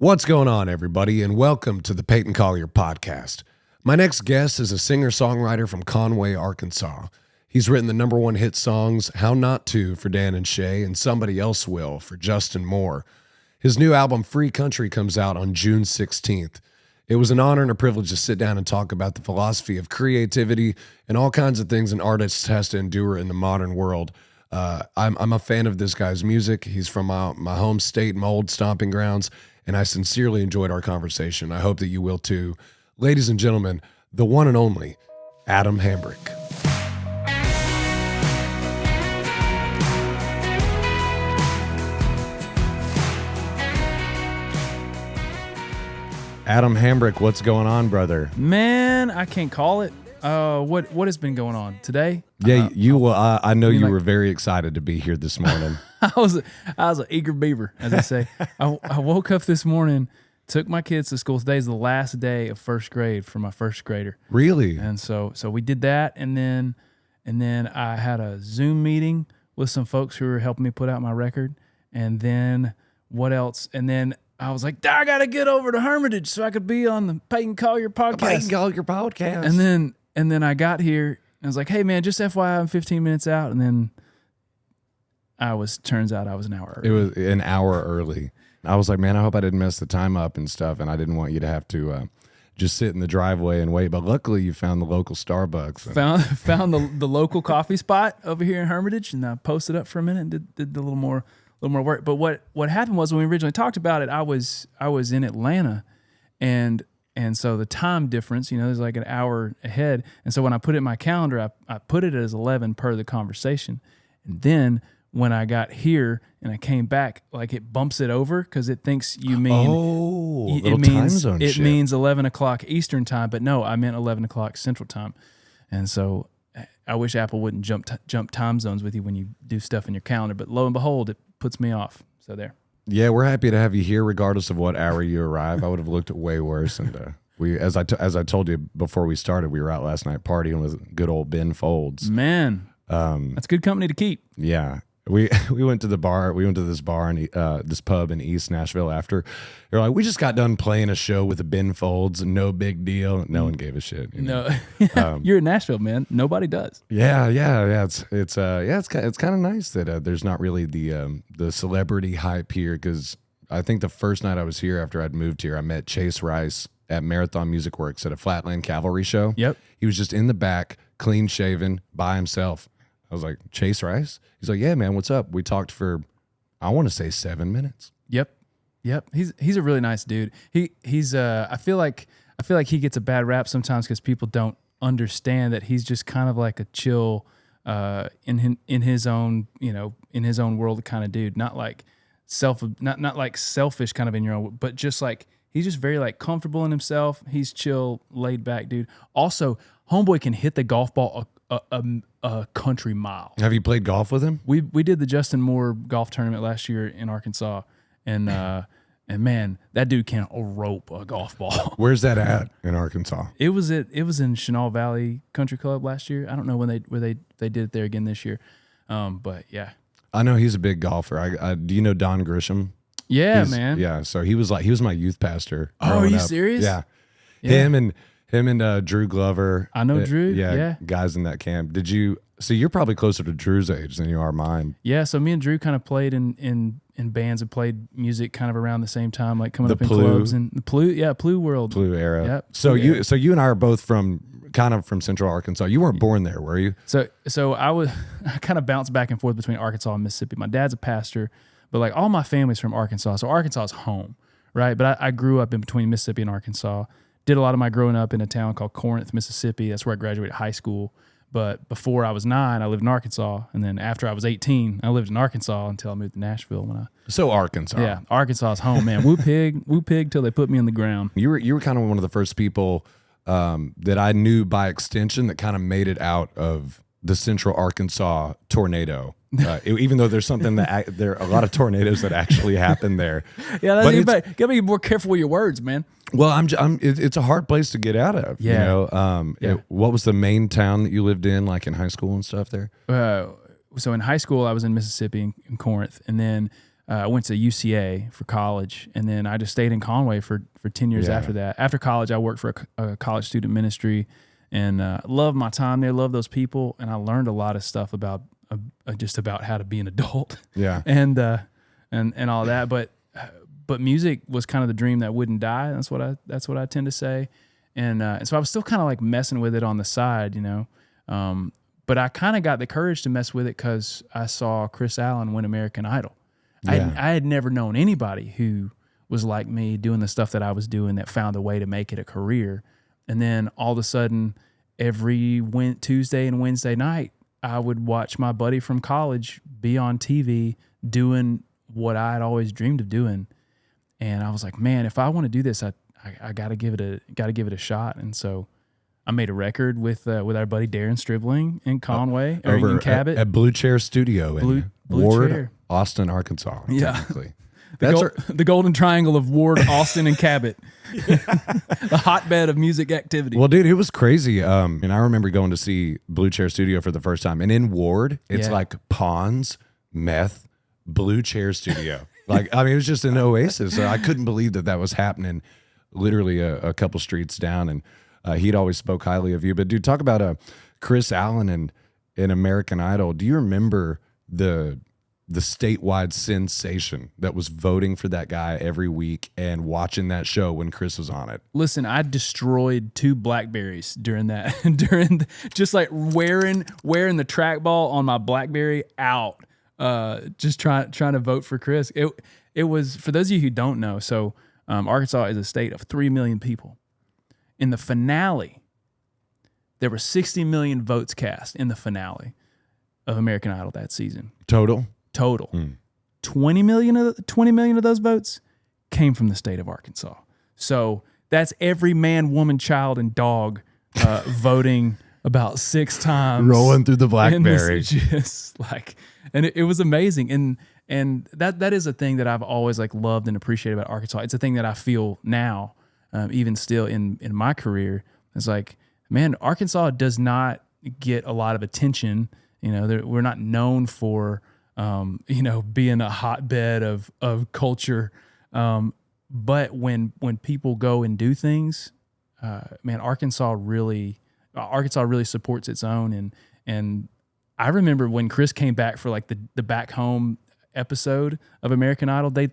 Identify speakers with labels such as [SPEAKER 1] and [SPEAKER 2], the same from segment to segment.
[SPEAKER 1] What's going on, everybody, and welcome to the Payton Collier podcast. My next guest is a singer-songwriter from Conway, Arkansas. He's written the number one hit songs, How Not To for Dan Shay and Somebody Else Will for Justin Moore. His new album, Free Country, comes out on June 16th. It was an honor and a privilege to sit down and talk about the philosophy of creativity and all kinds of things an artist has to endure in the modern world. I'm a fan of this guy's music. He's from my home state, my old stomping grounds, and I sincerely enjoyed our conversation. I hope that you will too. Ladies and gentlemen, the one and only Adam Hambrick. Adam Hambrick, what's going on, brother?
[SPEAKER 2] Man, I can't call it. What has been going on today?
[SPEAKER 1] Yeah, I know you were very excited to be here this morning.
[SPEAKER 2] I was an eager beaver, as I say. I woke up this morning, took my kids to school. Today's the last day of first grade for my first grader.
[SPEAKER 1] Really?
[SPEAKER 2] And so we did that, and then I had a Zoom meeting with some folks who were helping me put out my record. And then what else? And then I was like, I gotta get over to Hermitage so I could be on the Payton Collier podcast.
[SPEAKER 1] Payton Collier podcast.
[SPEAKER 2] And then I got here and I was like, hey man, just FYI, I'm 15 minutes out. And then turns out I was an hour early.
[SPEAKER 1] It was an hour early. I was like, man, I hope I didn't mess the time up and stuff. And I didn't want you to have to just sit in the driveway and wait. But luckily you found the local Starbucks.
[SPEAKER 2] Found the local coffee spot over here in Hermitage, and I posted up for a minute and did a little more work. But what happened was, when we originally talked about it, I was in Atlanta, and so the time difference, there's like an hour ahead. And so when I put it in my calendar, I put it as 11 per the conversation. And then when I got here and I came back, like it bumps it over because it thinks you mean
[SPEAKER 1] time zone
[SPEAKER 2] it
[SPEAKER 1] shift.
[SPEAKER 2] means 11 o'clock Eastern time, but no, I meant 11 o'clock Central time. And so I wish Apple wouldn't jump time zones with you when you do stuff in your calendar, but lo and behold, it puts me off. So there.
[SPEAKER 1] Yeah, we're happy to have you here, regardless of what hour you arrive. I would have looked way worse. And as I told you before we started, we were out last night partying with good old Ben Folds.
[SPEAKER 2] Man, that's good company to keep.
[SPEAKER 1] Yeah. We went to the bar. We went to this bar in this pub in East Nashville after. They're like, we just got done playing a show with the Ben Folds. No big deal. No one gave a shit.
[SPEAKER 2] No, you're in Nashville, man. Nobody does.
[SPEAKER 1] Yeah. It's kind of nice that there's not really the celebrity hype here, because I think the first night I was here after I'd moved here, I met Chase Rice at Marathon Music Works at a Flatland Cavalry show.
[SPEAKER 2] Yep.
[SPEAKER 1] He was just in the back, clean shaven, by himself. I was like, Chase Rice? He's like, yeah, man, what's up? We talked for, I want to say 7 minutes.
[SPEAKER 2] Yep. He's a really nice dude. He's I feel like he gets a bad rap sometimes because people don't understand that he's just kind of like a chill, in his own world kind of dude. Not like not like selfish kind of in your own, but just like he's just very like comfortable in himself. He's chill, laid back dude. Also, homeboy can hit the golf ball a country mile.
[SPEAKER 1] Have you played golf with him?
[SPEAKER 2] We did the Justin Moore golf tournament last year in Arkansas, and man, that dude can rope a golf ball.
[SPEAKER 1] Where's that at in Arkansas?
[SPEAKER 2] It was in Chenal Valley Country Club last year. I don't know where they did it there again this year, but yeah. I
[SPEAKER 1] know he's a big golfer. Do you know Don Grisham?
[SPEAKER 2] Yeah, man.
[SPEAKER 1] Yeah, so he was my youth pastor.
[SPEAKER 2] Oh, are you
[SPEAKER 1] up.
[SPEAKER 2] serious?
[SPEAKER 1] Yeah. Him and Drew Glover.
[SPEAKER 2] I know Drew. Yeah,
[SPEAKER 1] guys in that camp. So you're probably closer to Drew's age than you are mine.
[SPEAKER 2] Yeah, so me and Drew kind of played in bands and played music kind of around the same time, like coming up in
[SPEAKER 1] Plu.
[SPEAKER 2] clubs and the Plu world.
[SPEAKER 1] Plu era.
[SPEAKER 2] Yep.
[SPEAKER 1] So you and I are both from Central Arkansas. You weren't born there, were you?
[SPEAKER 2] So I kind of bounced back and forth between Arkansas and Mississippi. My dad's a pastor, but like all my family's from Arkansas. So Arkansas is home, right? But I grew up in between Mississippi and Arkansas. Did a lot of my growing up in a town called Corinth, Mississippi. That's where I graduated high school. But before I was 9, I lived in Arkansas. And then after I was 18, I lived in Arkansas until I moved to Nashville.
[SPEAKER 1] So Arkansas.
[SPEAKER 2] Yeah, Arkansas is home, man. Woo pig till they put me in the ground.
[SPEAKER 1] You were kind of one of the first people that I knew by extension that kind of made it out of the Central Arkansas tornado. Even though there's something there are a lot of tornadoes that actually happen there.
[SPEAKER 2] Yeah, you gotta be more careful with your words, man.
[SPEAKER 1] Well, it's a hard place to get out of.
[SPEAKER 2] Yeah.
[SPEAKER 1] What was the main town that you lived in, like in high school and stuff there?
[SPEAKER 2] So in high school, I was in Mississippi in Corinth, and then I went to UCA for college, and then I just stayed in Conway for 10 years after that. After college, I worked for a college student ministry, and loved my time there, loved those people, and I learned a lot of stuff about just about how to be an adult.
[SPEAKER 1] Yeah.
[SPEAKER 2] and all that. But music was kind of the dream that wouldn't die. That's what I tend to say. And so I was still kind of like messing with it on the side, you know. But I kind of got the courage to mess with it because I saw Chris Allen win American Idol.
[SPEAKER 1] Yeah.
[SPEAKER 2] I had never known anybody who was like me doing the stuff that I was doing that found a way to make it a career. And then all of a sudden, every Tuesday and Wednesday night, I would watch my buddy from college be on TV doing what I had always dreamed of doing. And I was like, man, if I want to do this, I got to give it a shot. And so I made a record with our buddy Darren Stribling in Conway,
[SPEAKER 1] over
[SPEAKER 2] in Cabot.
[SPEAKER 1] at Blue Chair Studio in
[SPEAKER 2] Blue
[SPEAKER 1] Ward,
[SPEAKER 2] Chair.
[SPEAKER 1] Austin, Arkansas.
[SPEAKER 2] Yeah.
[SPEAKER 1] Technically.
[SPEAKER 2] The golden triangle of Ward, Austin, and Cabot. The hotbed of music activity.
[SPEAKER 1] Well, dude, it was crazy. And I remember going to see Blue Chair Studio for the first time. And in Ward, it's like Pawns, Meth, Blue Chair Studio. Like, I mean, it was just an oasis. So I couldn't believe that was happening literally a couple streets down. And he'd always spoke highly of you. But dude, talk about Chris Allen and American Idol. Do you remember the statewide sensation that was voting for that guy every week and watching that show when Chris was on it?
[SPEAKER 2] Listen, I destroyed 2 Blackberries during that, just like wearing the trackball on my Blackberry out, just trying to vote for Chris. It was, for those of you who don't know, so Arkansas is a state of 3 million people. In the finale, there were 60 million votes cast in the finale of American Idol that season.
[SPEAKER 1] Total.
[SPEAKER 2] 20 million of those votes came from the state of Arkansas. So that's every man, woman, child, and dog voting about 6 times,
[SPEAKER 1] rolling through the Blackberry.
[SPEAKER 2] And it was amazing. And that is a thing that I've always like loved and appreciated about Arkansas. It's a thing that I feel now, even still in my career. It's like, man, Arkansas does not get a lot of attention. You know, we're not known for being a hotbed of culture. But when people go and do things, man, Arkansas really supports its own. And I remember when Chris came back for like the back home episode of American Idol, they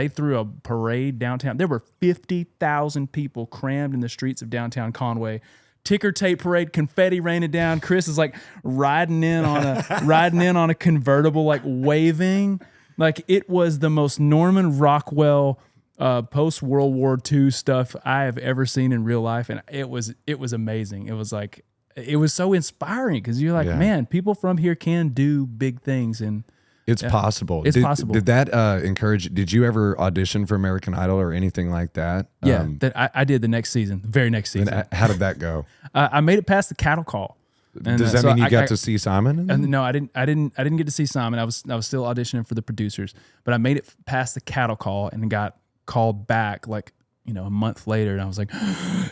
[SPEAKER 2] threw a parade downtown. There were 50,000 people crammed in the streets of downtown Conway. Ticker tape parade, confetti raining down. Chris is like riding in on a convertible, like waving. Like it was the most Norman Rockwell post World War II stuff I have ever seen in real life, and it was amazing. It was so inspiring because you're like, man, people from here can do big things, and
[SPEAKER 1] it's possible.
[SPEAKER 2] It's possible.
[SPEAKER 1] Did that encourage? Did you ever audition for American Idol or anything like that?
[SPEAKER 2] Yeah, I did the very next season.
[SPEAKER 1] And how did that go?
[SPEAKER 2] I made it past the cattle call. And,
[SPEAKER 1] Does that mean you got to see Simon?
[SPEAKER 2] No, I didn't get to see Simon. I was still auditioning for the producers, but I made it past the cattle call and got called back like a month later, and I was like,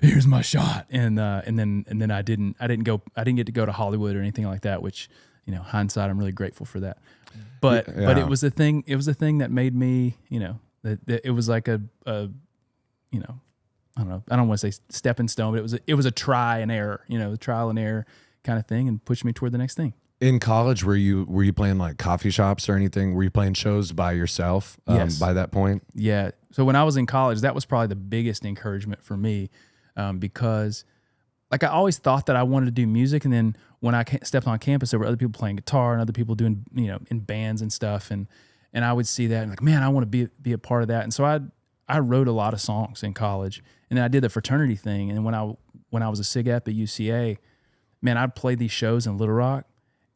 [SPEAKER 2] here's my shot. And then I didn't get to go to Hollywood or anything like that, which hindsight, I'm really grateful for that. But it was a thing. It was a thing that made me, that it was like a I don't know. I don't want to say stepping stone, but it was a try and error, trial and error kind of thing, and pushed me toward the next thing.
[SPEAKER 1] In college, were you playing like coffee shops or anything? Were you playing shows by yourself?
[SPEAKER 2] Yes.
[SPEAKER 1] By that point?
[SPEAKER 2] Yeah. So when I was in college, that was probably the biggest encouragement for me, because like I always thought that I wanted to do music, and then when I stepped on campus, there were other people playing guitar and other people doing in bands and stuff, and I would see that and like, man, I want to be a part of that. And so I wrote a lot of songs in college, and then I did the fraternity thing. And when I was a SIG ep at UCA, man, I'd play these shows in Little Rock,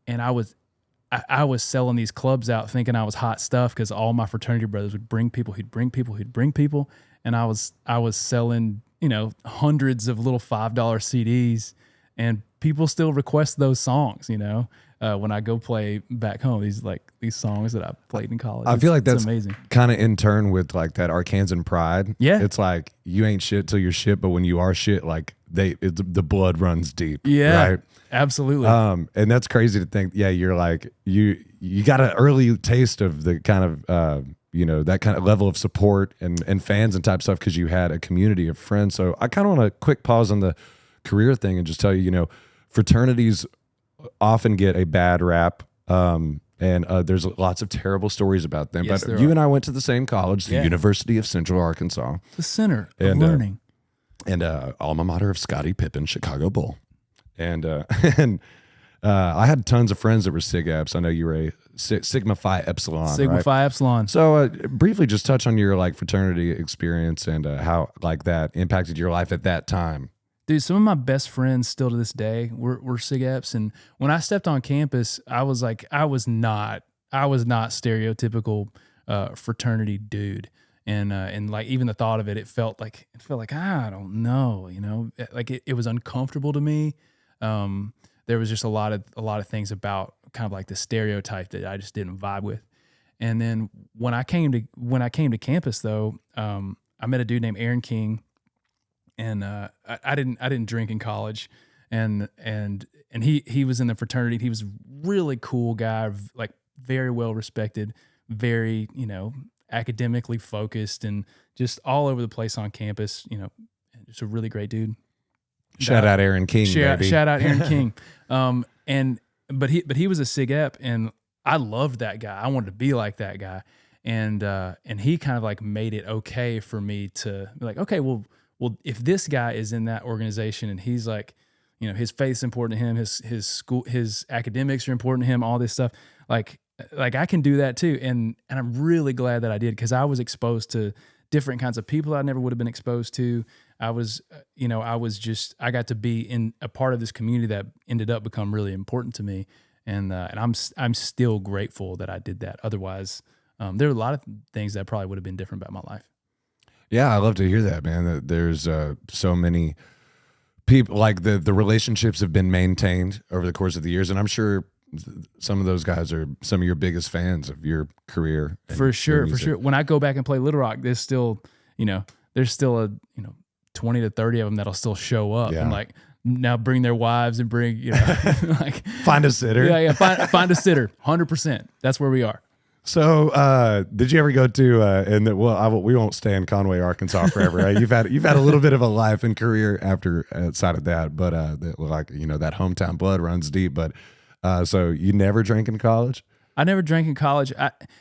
[SPEAKER 2] and I was selling these clubs out thinking I was hot stuff because all my fraternity brothers would bring people who'd bring people, and I was selling hundreds of little $5 CDs, and people still request those songs. When I go play back home, these songs that I played in college.
[SPEAKER 1] I feel like that's
[SPEAKER 2] amazing.
[SPEAKER 1] Kind of in turn with like that Arkansan pride.
[SPEAKER 2] Yeah,
[SPEAKER 1] it's like you ain't shit till you're shit, but when you are shit, like the blood runs deep.
[SPEAKER 2] Yeah,
[SPEAKER 1] right.
[SPEAKER 2] Absolutely.
[SPEAKER 1] And that's crazy to think. Yeah, you're like you got an early taste of the kind of that kind of level of support and fans and type stuff because you had a community of friends. So I kind of want to quick pause on the career thing and just tell you, fraternities often get a bad rap. And there's lots of terrible stories about them.
[SPEAKER 2] Yes,
[SPEAKER 1] but you and I went to the same college, the University of Central Arkansas,
[SPEAKER 2] the center of learning,
[SPEAKER 1] and alma mater of Scottie Pippen, Chicago Bull. And I had tons of friends that were Sig Eps. I know you were a Sigma Phi Epsilon.
[SPEAKER 2] Sigma
[SPEAKER 1] right?
[SPEAKER 2] Phi Epsilon.
[SPEAKER 1] So briefly, just touch on your fraternity experience and how that impacted your life at that time.
[SPEAKER 2] Dude, some of my best friends still to this day were Sig Eps, and when I stepped on campus, I was not stereotypical fraternity dude, and like even the thought of it felt like I don't know, like it was uncomfortable to me. There was just a lot of things about kind of like the stereotype that I just didn't vibe with. And then when I came to campus though, I met a dude named Aaron King, and I didn't drink in college, and he was in the fraternity. He was a really cool guy, like very well respected, very academically focused, and just all over the place on campus. Just a really great dude.
[SPEAKER 1] Shout out Aaron King, baby.
[SPEAKER 2] Shout out Aaron King. But he was a Sig Ep, and I loved that guy. I wanted to be like that guy, and he kind of like made it okay for me to be like, okay, well, if this guy is in that organization and he's like, his faith's important to him, his school, his academics are important to him, all this stuff, like I can do that too. And I'm really glad that I did, because I was exposed to different kinds of people I never would have been exposed to. I got to be in a part of this community that ended up become really important to me. And I'm still grateful that I did that. Otherwise, there are a lot of things that probably would have been different about my life.
[SPEAKER 1] Yeah, I love to hear that, man. That there's so many people, like the relationships have been maintained over the course of the years, and I'm sure some of those guys are some of your biggest fans of your career.
[SPEAKER 2] For sure. When I go back and play Little Rock, there's still a 20 to 30 of them that'll still show up and like now bring their wives and bring like
[SPEAKER 1] find a sitter.
[SPEAKER 2] Yeah, find a sitter. 100%. That's where we are.
[SPEAKER 1] So, did you ever go to? We won't stay in Conway, Arkansas forever. Right? You've had a little bit of a life and career outside of that, but that hometown blood runs deep. But so you never drank in college?
[SPEAKER 2] I never drank in college.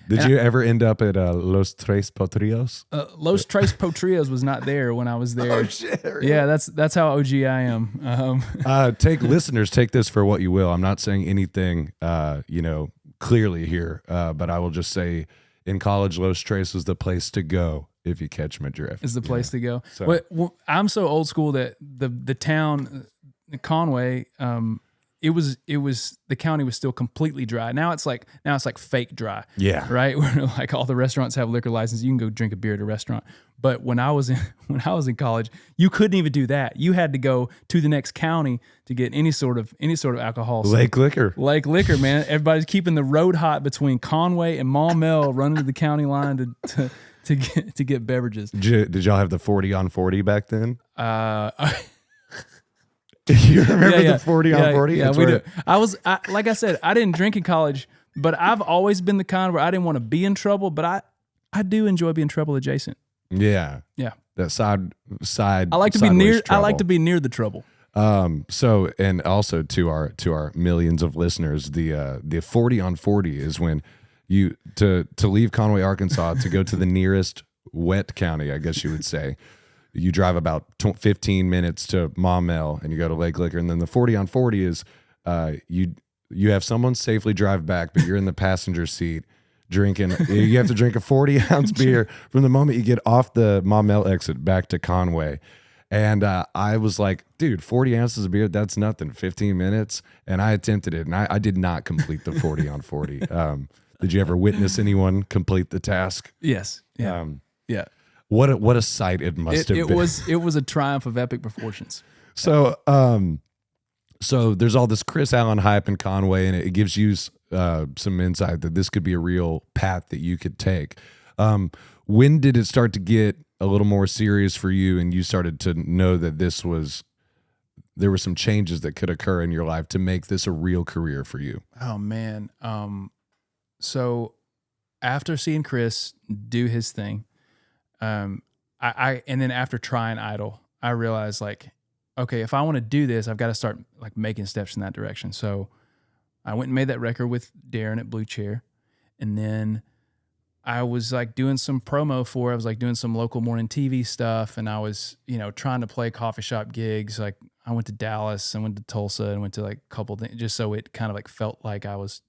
[SPEAKER 1] Did you ever end up at Los Tres Potrillos?
[SPEAKER 2] Los Tres Potrillos was not there when I was there.
[SPEAKER 1] Oh shit! Really?
[SPEAKER 2] Yeah, that's how OG I am.
[SPEAKER 1] Listeners, take this for what you will. I'm not saying anything, clearly here, but I will just say, in college, Los Tres was the place to go if you catch my drift.
[SPEAKER 2] Is the place to go. So. I'm so old school that the town, Conway, it was the county was still completely dry. Now it's like fake dry.
[SPEAKER 1] Yeah.
[SPEAKER 2] Right? Where like all the restaurants have liquor license. You can go drink a beer at a restaurant. But when I was in college, you couldn't even do that. You had to go to the next county to get any sort of alcohol.
[SPEAKER 1] Lake liquor, man.
[SPEAKER 2] Everybody's keeping the road hot between Conway and Maumelle, running to the county line to get beverages.
[SPEAKER 1] Did y'all have the 40 on 40 back then? You remember the 40 on 40?
[SPEAKER 2] Yeah, we do. Like I said, I didn't drink in college, but I've always been the kind where I didn't want to be in trouble, but I do enjoy being trouble adjacent.
[SPEAKER 1] Yeah.
[SPEAKER 2] Yeah.
[SPEAKER 1] That side.
[SPEAKER 2] I like to be near.
[SPEAKER 1] Trouble.
[SPEAKER 2] I like to be near the trouble.
[SPEAKER 1] So, and also to our millions of listeners, the 40 on 40 is when you to leave Conway, Arkansas to go to the nearest wet county, I guess you would say. You drive about 15 minutes to Maumelle and you go to Lake Liquor. And then the 40 on 40 is you have someone safely drive back, but you're in the passenger seat drinking. You have to drink a 40-ounce beer from the moment you get off the Maumelle exit back to Conway. And I was like, dude, 40 ounces of beer, that's nothing, 15 minutes. And I attempted it, and I did not complete the 40 on 40. Did you ever witness anyone complete the task?
[SPEAKER 2] Yes. Yeah. Yeah.
[SPEAKER 1] What a sight it must have been.
[SPEAKER 2] It was a triumph of epic proportions.
[SPEAKER 1] So so there's all this Chris Allen hype in Conway, and it gives you some insight that this could be a real path that you could take. When did it start to get a little more serious for you, and you started to know that this was there were some changes that could occur in your life to make this a real career for you?
[SPEAKER 2] Oh man. So after seeing Chris do his thing, I and then after trying Idol, I realized like, okay, if I want to do this, I've got to start like making steps in that direction. So I went and made that record with Darren at Blue Chair, and then I was like doing some promo for it. I was like doing some local morning TV stuff, and I was, trying to play coffee shop gigs. Like I went to Dallas, I went to Tulsa, and went to like a couple things just so it kind of like felt like I was,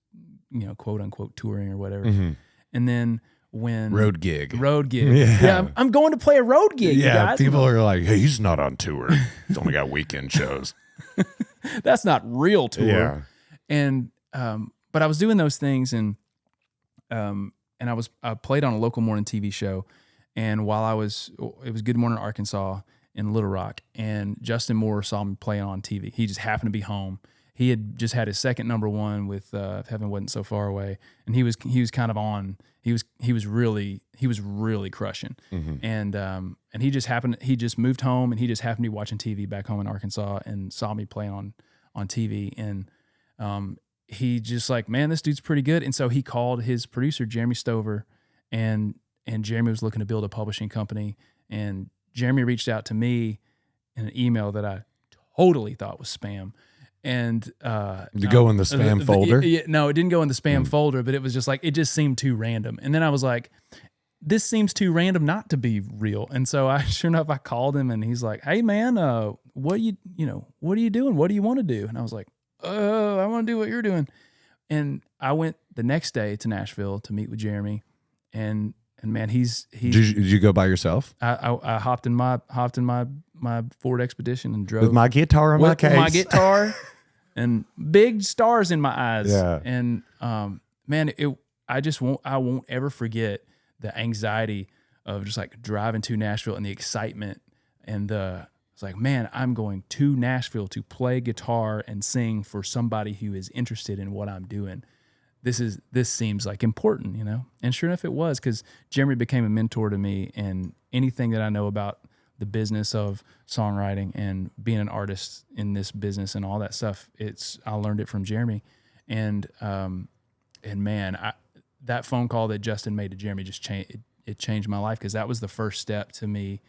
[SPEAKER 2] quote unquote touring or whatever.
[SPEAKER 1] Mm-hmm.
[SPEAKER 2] And then when
[SPEAKER 1] road gig,
[SPEAKER 2] yeah, I'm going to play a road gig.
[SPEAKER 1] Yeah,
[SPEAKER 2] guys.
[SPEAKER 1] people are like, hey, he's not on tour. He's only got weekend shows.
[SPEAKER 2] That's not real tour.
[SPEAKER 1] Yeah.
[SPEAKER 2] And but I was doing those things, and I played on a local morning TV show, and it was Good Morning Arkansas in Little Rock, and Justin Moore saw me playing on TV. He just happened to be home. He had just had his second number one with Heaven Wasn't So Far Away, and he was kind of on. He was really crushing,
[SPEAKER 1] mm-hmm.
[SPEAKER 2] and he just moved home, and he just happened to be watching TV back home in Arkansas and saw me playing on TV, and he just like, man, this dude's pretty good. And so he called his producer, Jeremy Stover, and Jeremy was looking to build a publishing company. And Jeremy reached out to me in an email that I totally thought was spam. And
[SPEAKER 1] did it go in the spam folder?
[SPEAKER 2] No, it didn't go in the spam folder, but it was just like, it just seemed too random. And then I was like, this seems too random not to be real. And so sure enough, I called him, and he's like, hey man, what are you doing? What do you want to do? And I was like, I want to do what you're doing. And I went the next day to Nashville to meet with Jeremy, and man, he's.
[SPEAKER 1] Did you go by yourself?
[SPEAKER 2] I hopped in my Ford Expedition and drove
[SPEAKER 1] with my guitar in my case.
[SPEAKER 2] With my guitar and big stars in my eyes.
[SPEAKER 1] Yeah.
[SPEAKER 2] And man, I won't ever forget the anxiety of just like driving to Nashville and the excitement and it's like, man, I'm going to Nashville to play guitar and sing for somebody who is interested in what I'm doing. This seems like important, And sure enough, it was, because Jeremy became a mentor to me, and anything that I know about the business of songwriting and being an artist in this business and all that stuff, I learned it from Jeremy. And man, that phone call that Justin made to Jeremy just changed my life, because that was the first step to me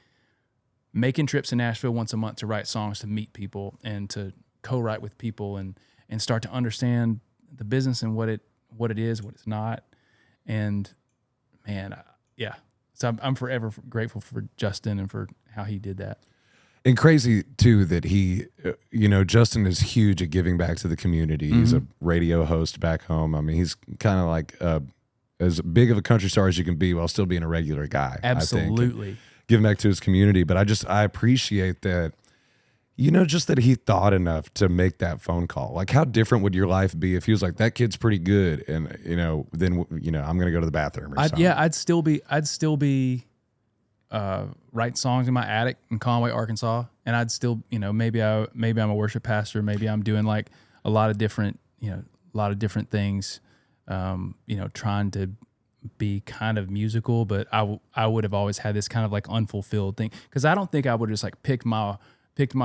[SPEAKER 2] making trips to Nashville once a month to write songs, to meet people and to co-write with people and start to understand the business and what it is, what it's not. And man, so I'm forever grateful for Justin and for how he did that.
[SPEAKER 1] And crazy too that he, Justin is huge at giving back to the community. Mm-hmm. He's a radio host back home. I mean, he's kind of like as big of a country star as you can be while still being a regular guy.
[SPEAKER 2] Absolutely.
[SPEAKER 1] I think. Giving back to his community. But I appreciate that, just that he thought enough to make that phone call. Like, how different would your life be if he was like, that kid's pretty good, and then I'm gonna go to the bathroom or something.
[SPEAKER 2] Yeah, I'd still be writing songs in my attic in Conway, Arkansas, and I'd still, maybe I'm a worship pastor, maybe I'm doing like a lot of different things, trying to be kind of musical, but I would have always had this kind of like unfulfilled thing, because I don't think I would just like picked my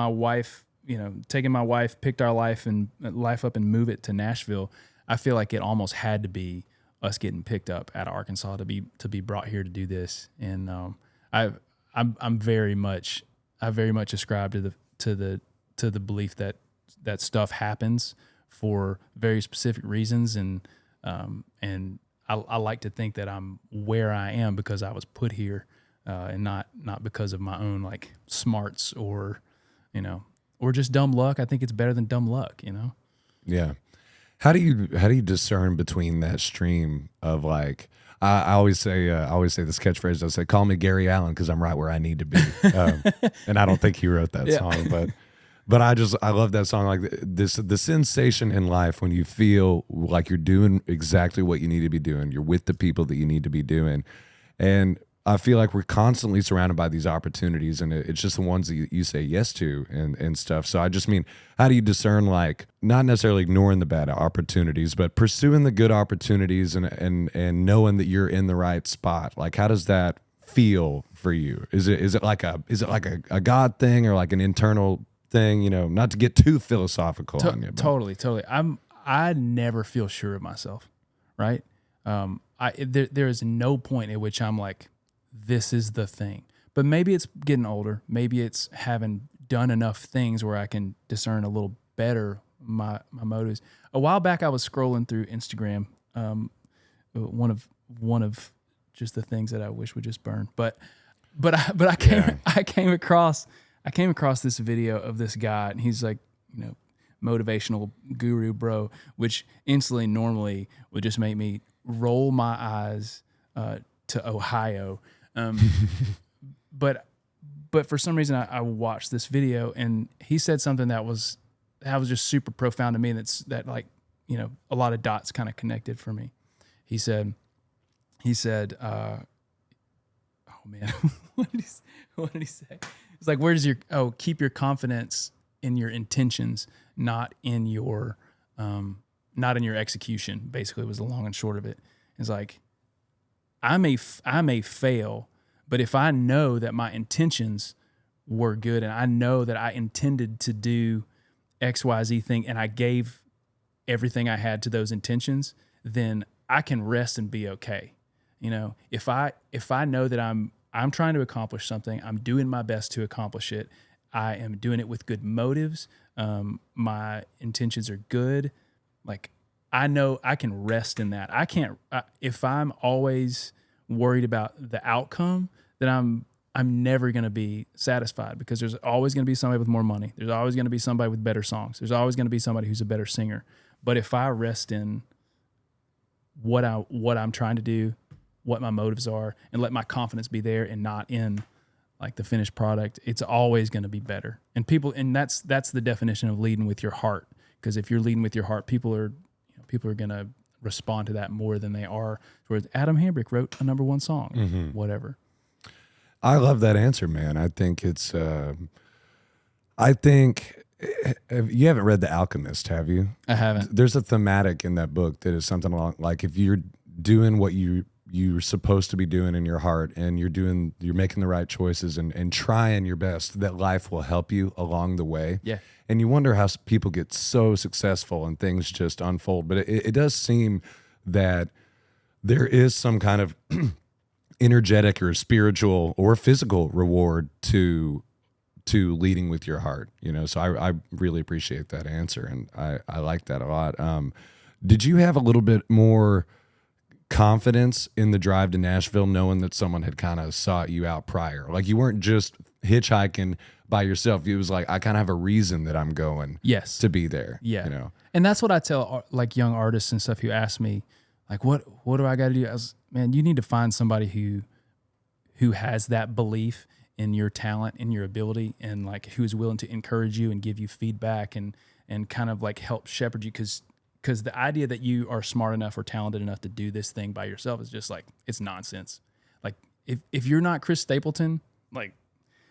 [SPEAKER 2] wife, taken my wife, picked our life up and move it to Nashville. I feel like it almost had to be us getting picked up out of Arkansas to be brought here to do this. And I very much ascribe to the belief that stuff happens for very specific reasons, and I like to think that I'm where I am because I was put here, and not because of my own like smarts or just dumb luck. I think it's better than dumb luck,
[SPEAKER 1] Yeah. How do you discern between that stream of like, I always say this catchphrase. I say, call me Gary Allen, because I'm right where I need to be. And I don't think he wrote that song, but I love that song. Like the sensation in life when you feel like you're doing exactly what you need to be doing. You're with the people that you need to be doing. And I feel like we're constantly surrounded by these opportunities, and it's just the ones that you say yes to and stuff. So I just mean, how do you discern, like, not necessarily ignoring the bad opportunities, but pursuing the good opportunities and knowing that you're in the right spot? Like, how does that feel for you? Is it like a God thing, or like an internal thing, you know, not to get too philosophical on you. But.
[SPEAKER 2] Totally. I never feel sure of myself, right? There is no point at which I'm like, this is the thing. But maybe it's getting older. Maybe it's having done enough things where I can discern a little better my motives. A while back, I was scrolling through Instagram. One of just the things that I wish would just burn. But I came across this video of this guy, and he's like, you know, motivational guru bro, which instantly normally would just make me roll my eyes to Ohio. But for some reason I watched this video, and he said something that was just super profound to me. That like, you know, a lot of dots kind of connected for me. He said, oh man, what did he say? It's like, keep your confidence in your intentions, not in your execution. Basically, was the long and short of it. It's like, I may fail, but if I know that my intentions were good, and I know that I intended to do XYZ thing, and I gave everything I had to those intentions, then I can rest and be okay. You know, if I know that I'm trying to accomplish something, I'm doing my best to accomplish it, I am doing it with good motives, my intentions are good, like, I know I can rest in that. I can't, if I'm always worried about the outcome, then I'm never going to be satisfied, because there's always going to be somebody with more money. There's always going to be somebody with better songs. There's always going to be somebody who's a better singer. But if I rest in what I'm trying to do, what my motives are, and let my confidence be there and not in like the finished product, it's always going to be better. And that's the definition of leading with your heart. Because if you're leading with your heart, people are going to respond to that more than they are towards Adam Hambrick wrote a number one song, whatever.
[SPEAKER 1] I love that answer, man. I think it's, you haven't read The Alchemist, have you?
[SPEAKER 2] I haven't.
[SPEAKER 1] There's a thematic in that book that is something along, like, if you're doing what you're supposed to be doing in your heart, and you're making the right choices and trying your best, that life will help you along the way.
[SPEAKER 2] Yeah.
[SPEAKER 1] And you wonder how people get so successful and things just unfold. But it does seem that there is some kind of energetic or spiritual or physical reward to leading with your heart, you know? So I really appreciate that answer. And I like that a lot. Did you have a little bit more confidence in the drive to Nashville, knowing that someone had kind of sought you out prior? Like, you weren't just hitchhiking by yourself. It was like, I kind of have a reason that I'm going to be there.
[SPEAKER 2] Yeah.
[SPEAKER 1] You know?
[SPEAKER 2] And that's what I tell like young artists and stuff who ask me, like, what do I got to do? Man, you need to find somebody who has that belief in your talent, in your ability, and like who is willing to encourage you and give you feedback and kind of like help shepherd you. Because the idea that you are smart enough or talented enough to do this thing by yourself is just like, it's nonsense. Like, if you're not Chris Stapleton, like,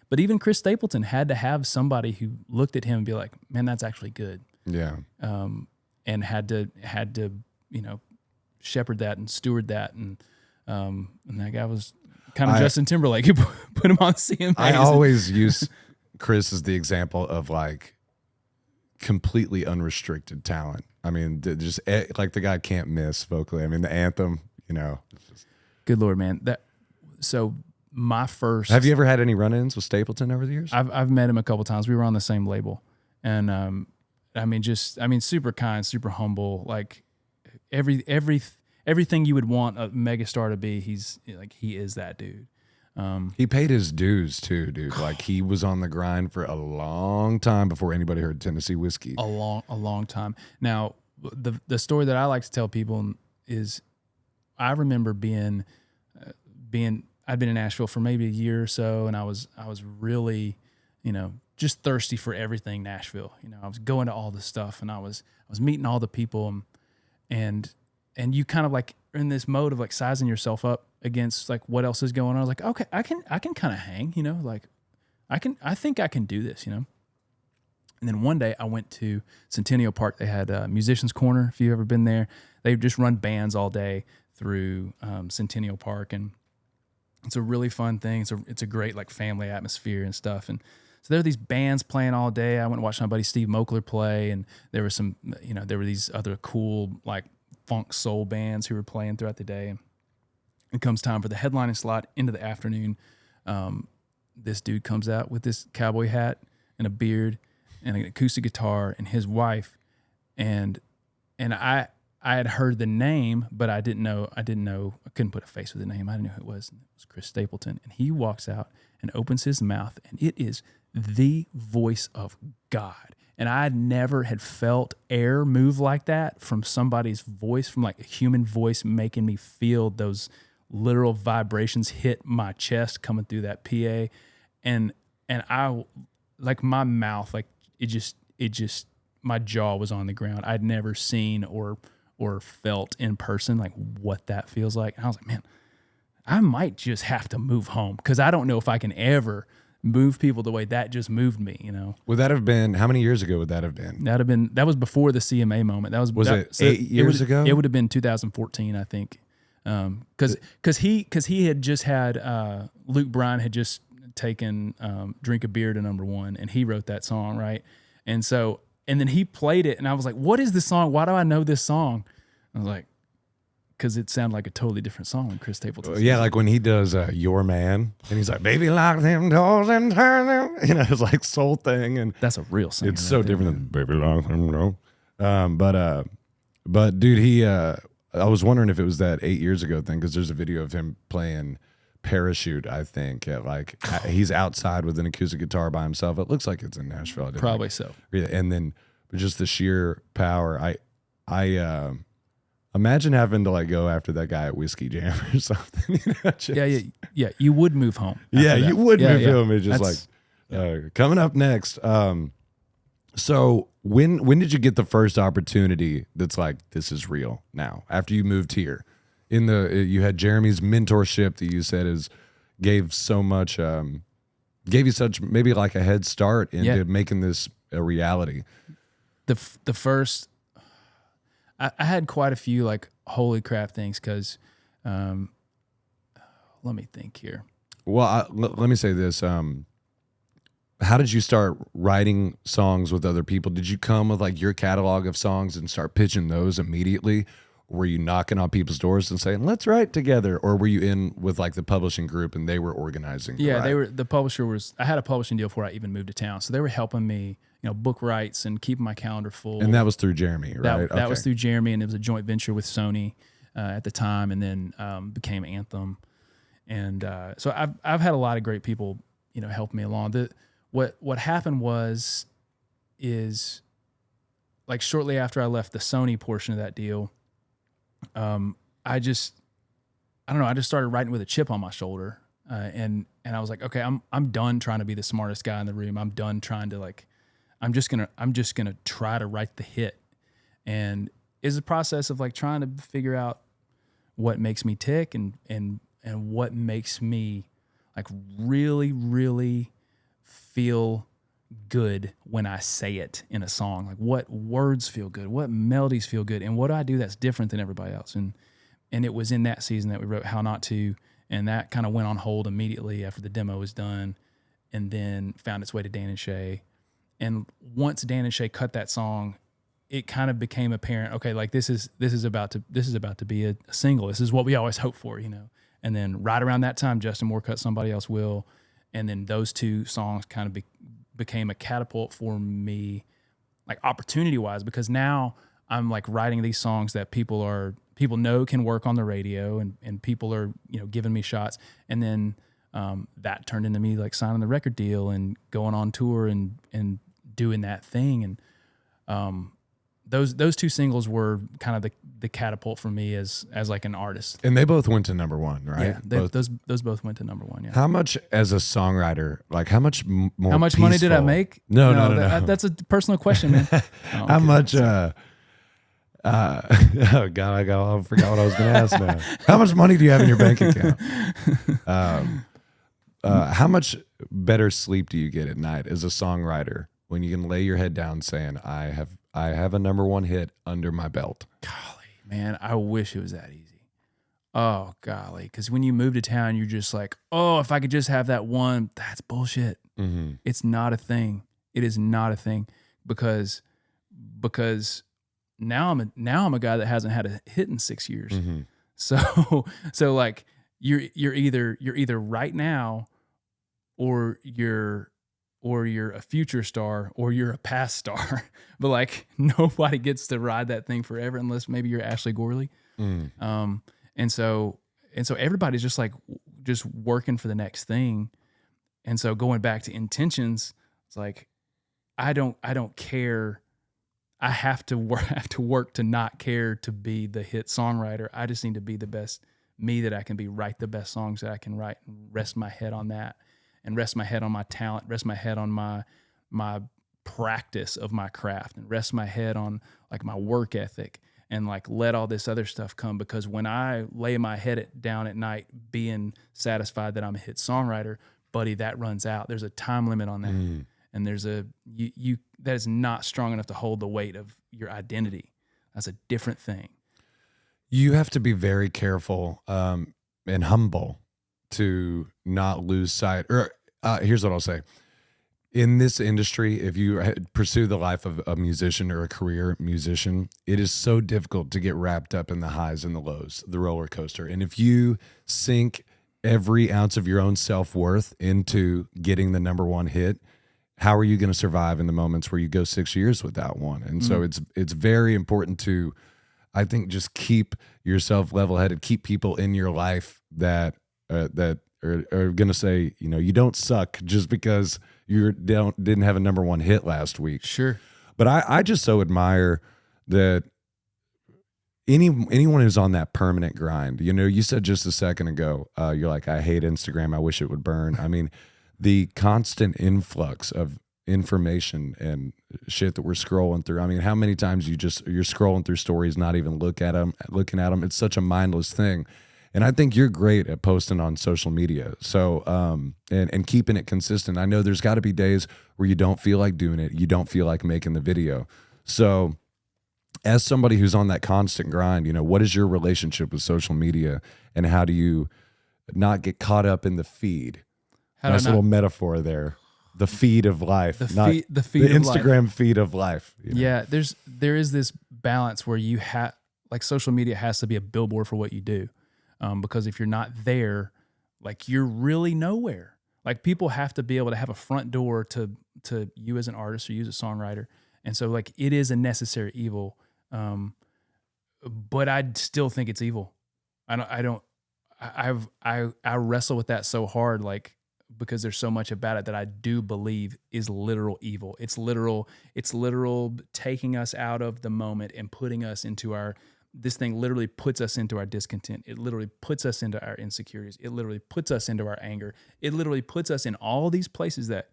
[SPEAKER 2] but even Chris Stapleton had to have somebody who looked at him and be like, man, that's actually good.
[SPEAKER 1] Yeah.
[SPEAKER 2] And had to, you know, shepherd that and steward that. And that guy was kind of Justin Timberlake, who put him on CMA.
[SPEAKER 1] I always use Chris as the example of like completely unrestricted talent. I mean, just like, the guy can't miss vocally. I mean, the anthem, you know.
[SPEAKER 2] Good Lord, man. So my first.
[SPEAKER 1] Have you ever had any run-ins with Stapleton over the years?
[SPEAKER 2] I've met him a couple times. We were on the same label, and super kind, super humble. Like everything you would want a megastar to be. He is that dude.
[SPEAKER 1] He paid his dues too, dude. Like, he was on the grind for a long time before anybody heard Tennessee whiskey.
[SPEAKER 2] A long time. Now, the story that I like to tell people is, I remember being I'd been in Nashville for maybe a year or so, and I was really, you know, just thirsty for everything Nashville. You know, I was going to all this stuff, and I was meeting all the people, and you kind of like are in this mode of like sizing yourself up against like what else is going on. I was like, okay, I can kind of hang, you know, like I think I can do this, you know. And then one day I went to Centennial Park. They had Musicians Corner. If you've ever been there, they just run bands all day through Centennial Park, and it's a really fun thing. It's a great like family atmosphere and stuff. And So there were these bands playing all day. I went and watched my buddy Steve Moakler play, and there were some, there were these other cool like funk soul bands who were playing throughout the day. And it comes time for the headlining slot into the afternoon. This dude comes out with this cowboy hat and a beard and an acoustic guitar, and his wife, and I had heard the name, but I didn't know. I couldn't put a face with the name. I didn't know who it was. It was Chris Stapleton, and he walks out and opens his mouth, and it is the voice of God. And I never had felt air move like that from somebody's voice, from like a human voice, making me feel those literal vibrations hit my chest coming through that PA. And I, like, my mouth, like it just my jaw was on the ground. I'd never seen or felt in person like what that feels like. And I was like, man, I might just have to move home, because I don't know if I can ever move people the way that just moved me,
[SPEAKER 1] Would that have been, how many years ago would that have been?
[SPEAKER 2] That was before the CMA moment.
[SPEAKER 1] It 8 years ago?
[SPEAKER 2] It would have been 2014, I think. Because he had just had, Luke Bryan had just taken Drink a Beer to #1, and he wrote that song, right? And then he played it, and I was like, what is this song? Why do I know this song? I was like, because it sounded like a totally different song when Chris Stapleton.
[SPEAKER 1] Yeah, like when he does Your Man, and he's like, baby, lock them doors and turn them. It's like soul thing. And
[SPEAKER 2] that's a real singer.
[SPEAKER 1] It's so different than baby, lock them doors. But dude, I was wondering if it was that 8 years ago thing, because there's a video of him playing Parachute, I think. He's outside with an acoustic guitar by himself. It looks like it's in Nashville.
[SPEAKER 2] Probably so.
[SPEAKER 1] And then just the sheer power. I imagine having to like go after that guy at Whiskey Jam or something.
[SPEAKER 2] Yeah. You would move home.
[SPEAKER 1] Yeah, you would move home. It's just
[SPEAKER 2] That's,
[SPEAKER 1] coming up next. So when did you get the first opportunity that's like, this is real now, after you moved here? You had Jeremy's mentorship that you said gave so much, gave you such maybe like a head start into making this a reality.
[SPEAKER 2] The first, I had quite a few like holy crap things, because let me think here.
[SPEAKER 1] Well, let me say this. How did you start writing songs with other people? Did you come with like your catalog of songs and start pitching those immediately? Were you knocking on people's doors and saying, let's write together? Or were you in with like the publishing group and they were organizing?
[SPEAKER 2] The publisher was, I had a publishing deal before I even moved to town. So they were helping me, book rights and keeping my calendar full.
[SPEAKER 1] And that was through Jeremy, right?
[SPEAKER 2] That was through Jeremy, and it was a joint venture with Sony at the time, and then became Anthem. And so I've had a lot of great people, help me along. What happened is like shortly after I left the Sony portion of that deal, I just started writing with a chip on my shoulder, and I was like, okay, I'm done trying to be the smartest guy in the room. I'm done trying to I'm just gonna try to write the hit, and it's a process of like trying to figure out what makes me tick and what makes me like really, really feel good when I say it in a song. Like, what words feel good, what melodies feel good, and what do I do that's different than everybody else? And it was in that season that we wrote How Not To, and that kind of went on hold immediately after the demo was done, and then found its way to Dan and Shay. And once Dan and Shay cut that song, it kind of became apparent, okay, like this is about to be a single. This is what we always hope for, And then right around that time, Justin Moore cut Somebody Else Will, and then those two songs kind of became a catapult for me, like opportunity wise, because now I'm like writing these songs that people know can work on the radio, and people are, giving me shots. And then that turned into me like signing the record deal and going on tour and doing that thing. And those two singles were kind of the catapult for me as like an artist.
[SPEAKER 1] And they both went to #1, right?
[SPEAKER 2] Yeah, those both went to #1. Yeah.
[SPEAKER 1] How much as a songwriter, like how much more?
[SPEAKER 2] How much money did I make?
[SPEAKER 1] No.
[SPEAKER 2] That's a personal question, man.
[SPEAKER 1] How much? Oh God, I forgot what I was going to ask now. How much money do you have in your bank account? How much better sleep do you get at night as a songwriter when you can lay your head down saying, I have a #1 hit under my belt?
[SPEAKER 2] Golly, man, I wish it was that easy. Oh, golly. Because when you move to town, you're just like, oh, if I could just have that one, that's bullshit.
[SPEAKER 1] Mm-hmm.
[SPEAKER 2] It's not a thing. It is not a thing because now I'm a guy that hasn't had a hit in 6 years.
[SPEAKER 1] Mm-hmm.
[SPEAKER 2] So like you're either right now or you're a future star or you're a past star. But like nobody gets to ride that thing forever unless maybe you're Ashley Gorley.
[SPEAKER 1] Mm.
[SPEAKER 2] And so everybody's just like just working for the next thing. And so going back to intentions, it's like I don't care. I have to work to not care to be the hit songwriter. I just need to be the best me that I can be, write the best songs that I can write, and rest my head on that, and rest my head on my talent, rest my head on my practice of my craft, and rest my head on like my work ethic, and like let all this other stuff come. Because when I lay my head down at night being satisfied that I'm a hit songwriter, buddy, that runs out. There's a time limit on that.
[SPEAKER 1] Mm.
[SPEAKER 2] And there's you that is not strong enough to hold the weight of your identity. That's a different thing.
[SPEAKER 1] You have to be very careful and humble to not lose sight. Or here's what I'll say. In this industry, if you pursue the life of a musician or a career musician, it is so difficult to get wrapped up in the highs and the lows, the roller coaster. And if you sink every ounce of your own self-worth into getting the number one hit, how are you going to survive in the moments where you go 6 years without one? And so it's very important to, I think, just keep yourself level-headed, keep people in your life that are going to say, you know, you don't suck just because you didn't have a number one hit last week.
[SPEAKER 2] Sure.
[SPEAKER 1] But I just so admire that anyone who's on that permanent grind. You know, you said just a second ago, you're like, I hate Instagram. I wish it would burn. I mean, the constant influx of information and shit that we're scrolling through. I mean, how many times you're scrolling through stories, not even looking at them. It's such a mindless thing. And I think you're great at posting on social media. So, and keeping it consistent. I know there's got to be days where you don't feel like doing it. You don't feel like making the video. So as somebody who's on that constant grind, you know, what is your relationship with social media, and how do you not get caught up in the feed? Nice little metaphor there. The feed of life, the Instagram feed of life. You know?
[SPEAKER 2] Yeah, there is this balance where you have, like, social media has to be a billboard for what you do, because if you're not there, like, you're really nowhere. Like, people have to be able to have a front door to you as an artist or you as a songwriter, and so like it is a necessary evil. But I still think it's evil. I wrestle with that so hard, like, because there's so much about it that I do believe is literal evil. It's literal taking us out of the moment and putting us into this thing literally puts us into our discontent. It literally puts us into our insecurities. It literally puts us into our anger. It literally puts us in all these places that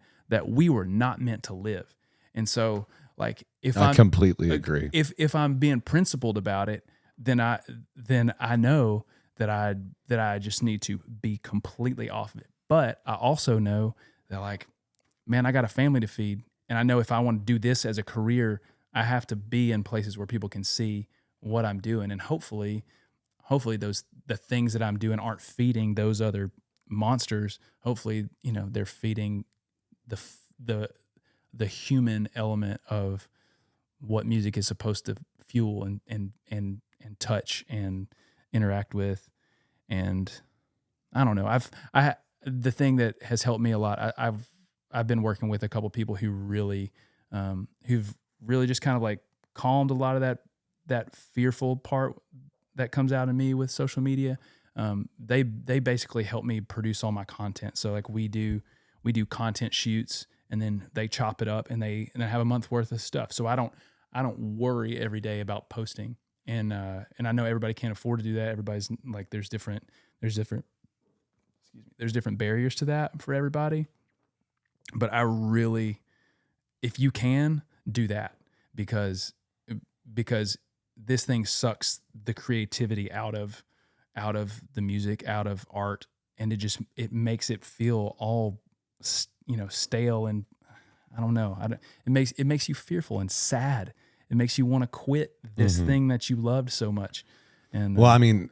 [SPEAKER 2] we were not meant to live. And so, like,
[SPEAKER 1] I completely agree.
[SPEAKER 2] If I'm being principled about it, then I know that I just need to be completely off of it. But I also know that, like, man, I got a family to feed. And I know if I want to do this as a career, I have to be in places where people can see what I'm doing. And hopefully the things that I'm doing aren't feeding those other monsters. Hopefully, you know, they're feeding the human element of what music is supposed to fuel and touch and interact with. And I don't know. The thing that has helped me a lot, I've been working with a couple people who really, who've really just kind of like calmed a lot of that fearful part that comes out of me with social media. They basically help me produce all my content. So like we do content shoots, and then they chop it up and then have a month worth of stuff. So I don't worry every day about posting. And I know everybody can't afford to do that. Everybody's like, there's different barriers to that for everybody. But I really, if you can, do that, because this thing sucks the creativity out of the music, out of art, and it makes it feel all, you know, stale, and I don't know. It makes you fearful and sad. It makes you want to quit this thing that you loved so much. And
[SPEAKER 1] well, I mean,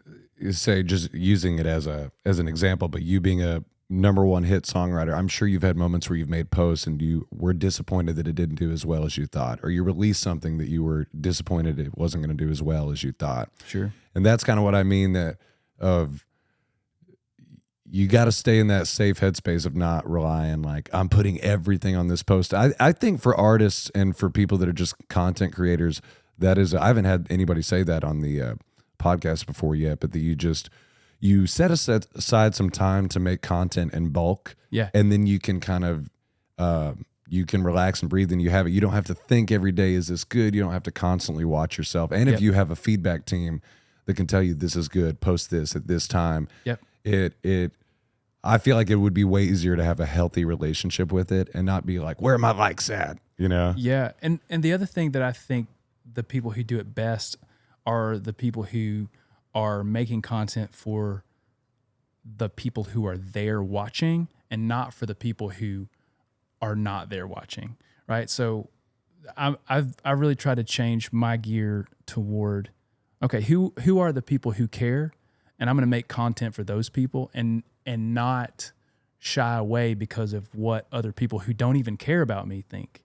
[SPEAKER 1] say, just using it as an example, but you being a number one hit songwriter, I'm sure you've had moments where you've made posts and you were disappointed that it didn't do as well as you thought, or you released something that you were disappointed it wasn't going to do as well as you thought.
[SPEAKER 2] Sure.
[SPEAKER 1] And that's kind of what I mean, that of you got to stay in that safe headspace of not relying like I'm putting everything on this post. I think for artists and for people that are just content creators, that is, I haven't had anybody say that on the podcast before yet, but that you set aside some time to make content in bulk.
[SPEAKER 2] Yeah.
[SPEAKER 1] And then you can kind of, you can relax and breathe and you have it. You don't have to think every day, is this good? You don't have to constantly watch yourself. And if you have a feedback team that can tell you this is good, post this at this time.
[SPEAKER 2] Yep.
[SPEAKER 1] I feel like it would be way easier to have a healthy relationship with it and not be like, where are my likes at? You know?
[SPEAKER 2] Yeah. And the other thing that I think the people who do it best are the people who are making content for the people who are there watching and not for the people who are not there watching. Right. So I really try to change my gear toward, okay, who are the people who care? And I'm going to make content for those people and not shy away because of what other people who don't even care about me think.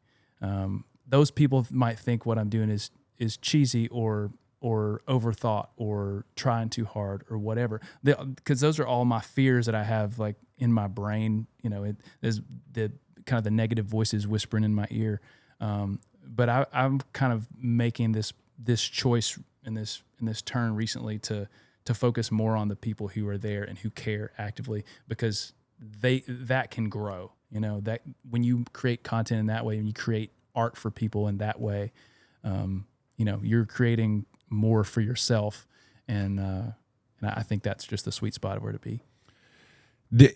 [SPEAKER 2] Those people might think what I'm doing is cheesy or overthought or trying too hard or whatever. Because those are all my fears that I have like in my brain. You know, there's the kind of the negative voices whispering in my ear. But I'm kind of making this choice in this turn recently to focus more on the people who are there and who care actively, because that can grow. You know, that when you create content in that way and you create art for people in that way, you know, you're creating more for yourself. And I think that's just the sweet spot of where to be.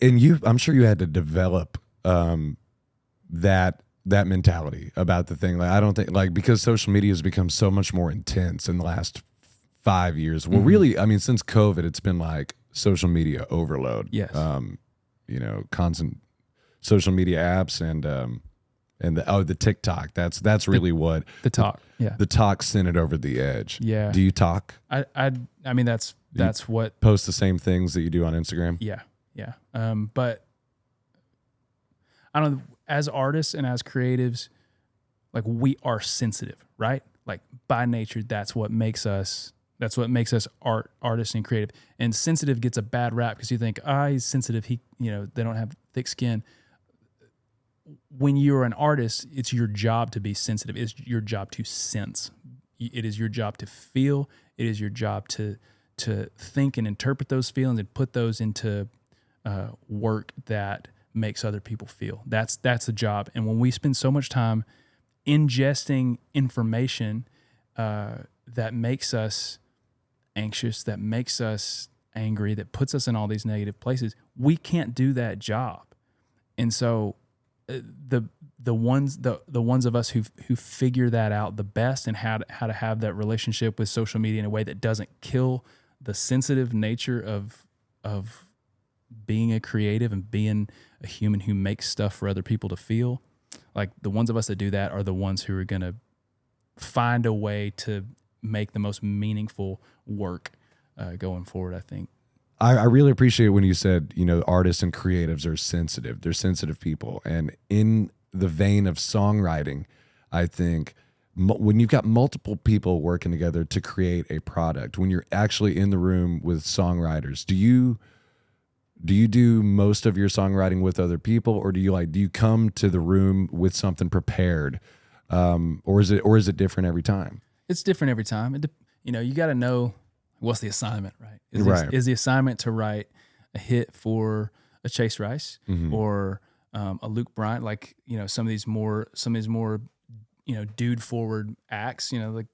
[SPEAKER 1] And I'm sure you had to develop that mentality about the thing. Like, I don't think, like, because social media has become so much more intense in the last 5 years. Well, really, I mean, since COVID, it's been like social media overload.
[SPEAKER 2] Yes.
[SPEAKER 1] You know, constant social media apps and the TikTok. That's really what
[SPEAKER 2] the talk. Yeah.
[SPEAKER 1] The talk sent it over the edge.
[SPEAKER 2] Yeah.
[SPEAKER 1] Do you talk?
[SPEAKER 2] I mean, that's what
[SPEAKER 1] Post the same things that you do on Instagram?
[SPEAKER 2] Yeah. Yeah. But I don't know, as artists and as creatives, like, we are sensitive, right? Like, by nature, that's what makes us artists and creative. And sensitive gets a bad rap because you think, he's sensitive. They don't have thick skin. When you're an artist, it's your job to be sensitive. It's your job to sense. It is your job to feel. It is your job to think and interpret those feelings and put those into work that makes other people feel. That's the job. And when we spend so much time ingesting information that makes us anxious, that makes us angry, that puts us in all these negative places, we can't do that job. And so the ones of us who figure that out the best and how to have that relationship with social media in a way that doesn't kill the sensitive nature of being a creative and being a human who makes stuff for other people to feel, like, the ones of us that do that are the ones who are going to find a way to make the most meaningful work going forward, I think.
[SPEAKER 1] I really appreciate when you said, you know, artists and creatives are sensitive. They're sensitive people. And in the vein of songwriting, I think when you've got multiple people working together to create a product, when you're actually in the room with songwriters, do you do most of your songwriting with other people, or do you come to the room with something prepared, or is it different every time?
[SPEAKER 2] It's different every time. You got to know what's the assignment, right? Is the assignment to write a hit for a Chase Rice or a Luke Bryant, like, you know, some of these more you know, dude forward acts, you know, like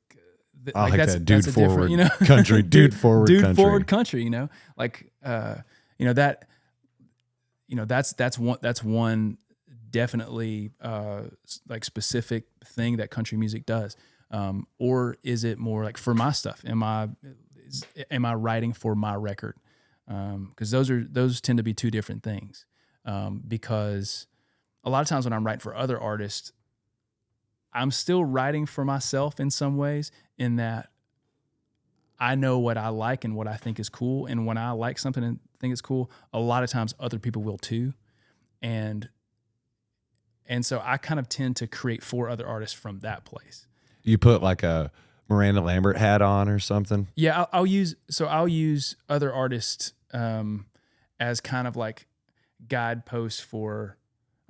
[SPEAKER 1] that's dude forward,
[SPEAKER 2] you know,
[SPEAKER 1] country, dude forward,
[SPEAKER 2] dude
[SPEAKER 1] country.
[SPEAKER 2] forward country, you know, like you know, that's one definitely like specific thing that country music does. Or is it more like for my stuff? Am I writing for my record? Because those tend to be two different things. Because a lot of times when I'm writing for other artists, I'm still writing for myself in some ways, in that I know what I like and what I think is cool. And when I like something and think it's cool, a lot of times other people will too. And so I kind of tend to create for other artists from that place.
[SPEAKER 3] You put like a Miranda Lambert hat on or something?
[SPEAKER 2] Yeah, I'll use other artists as kind of like guideposts for,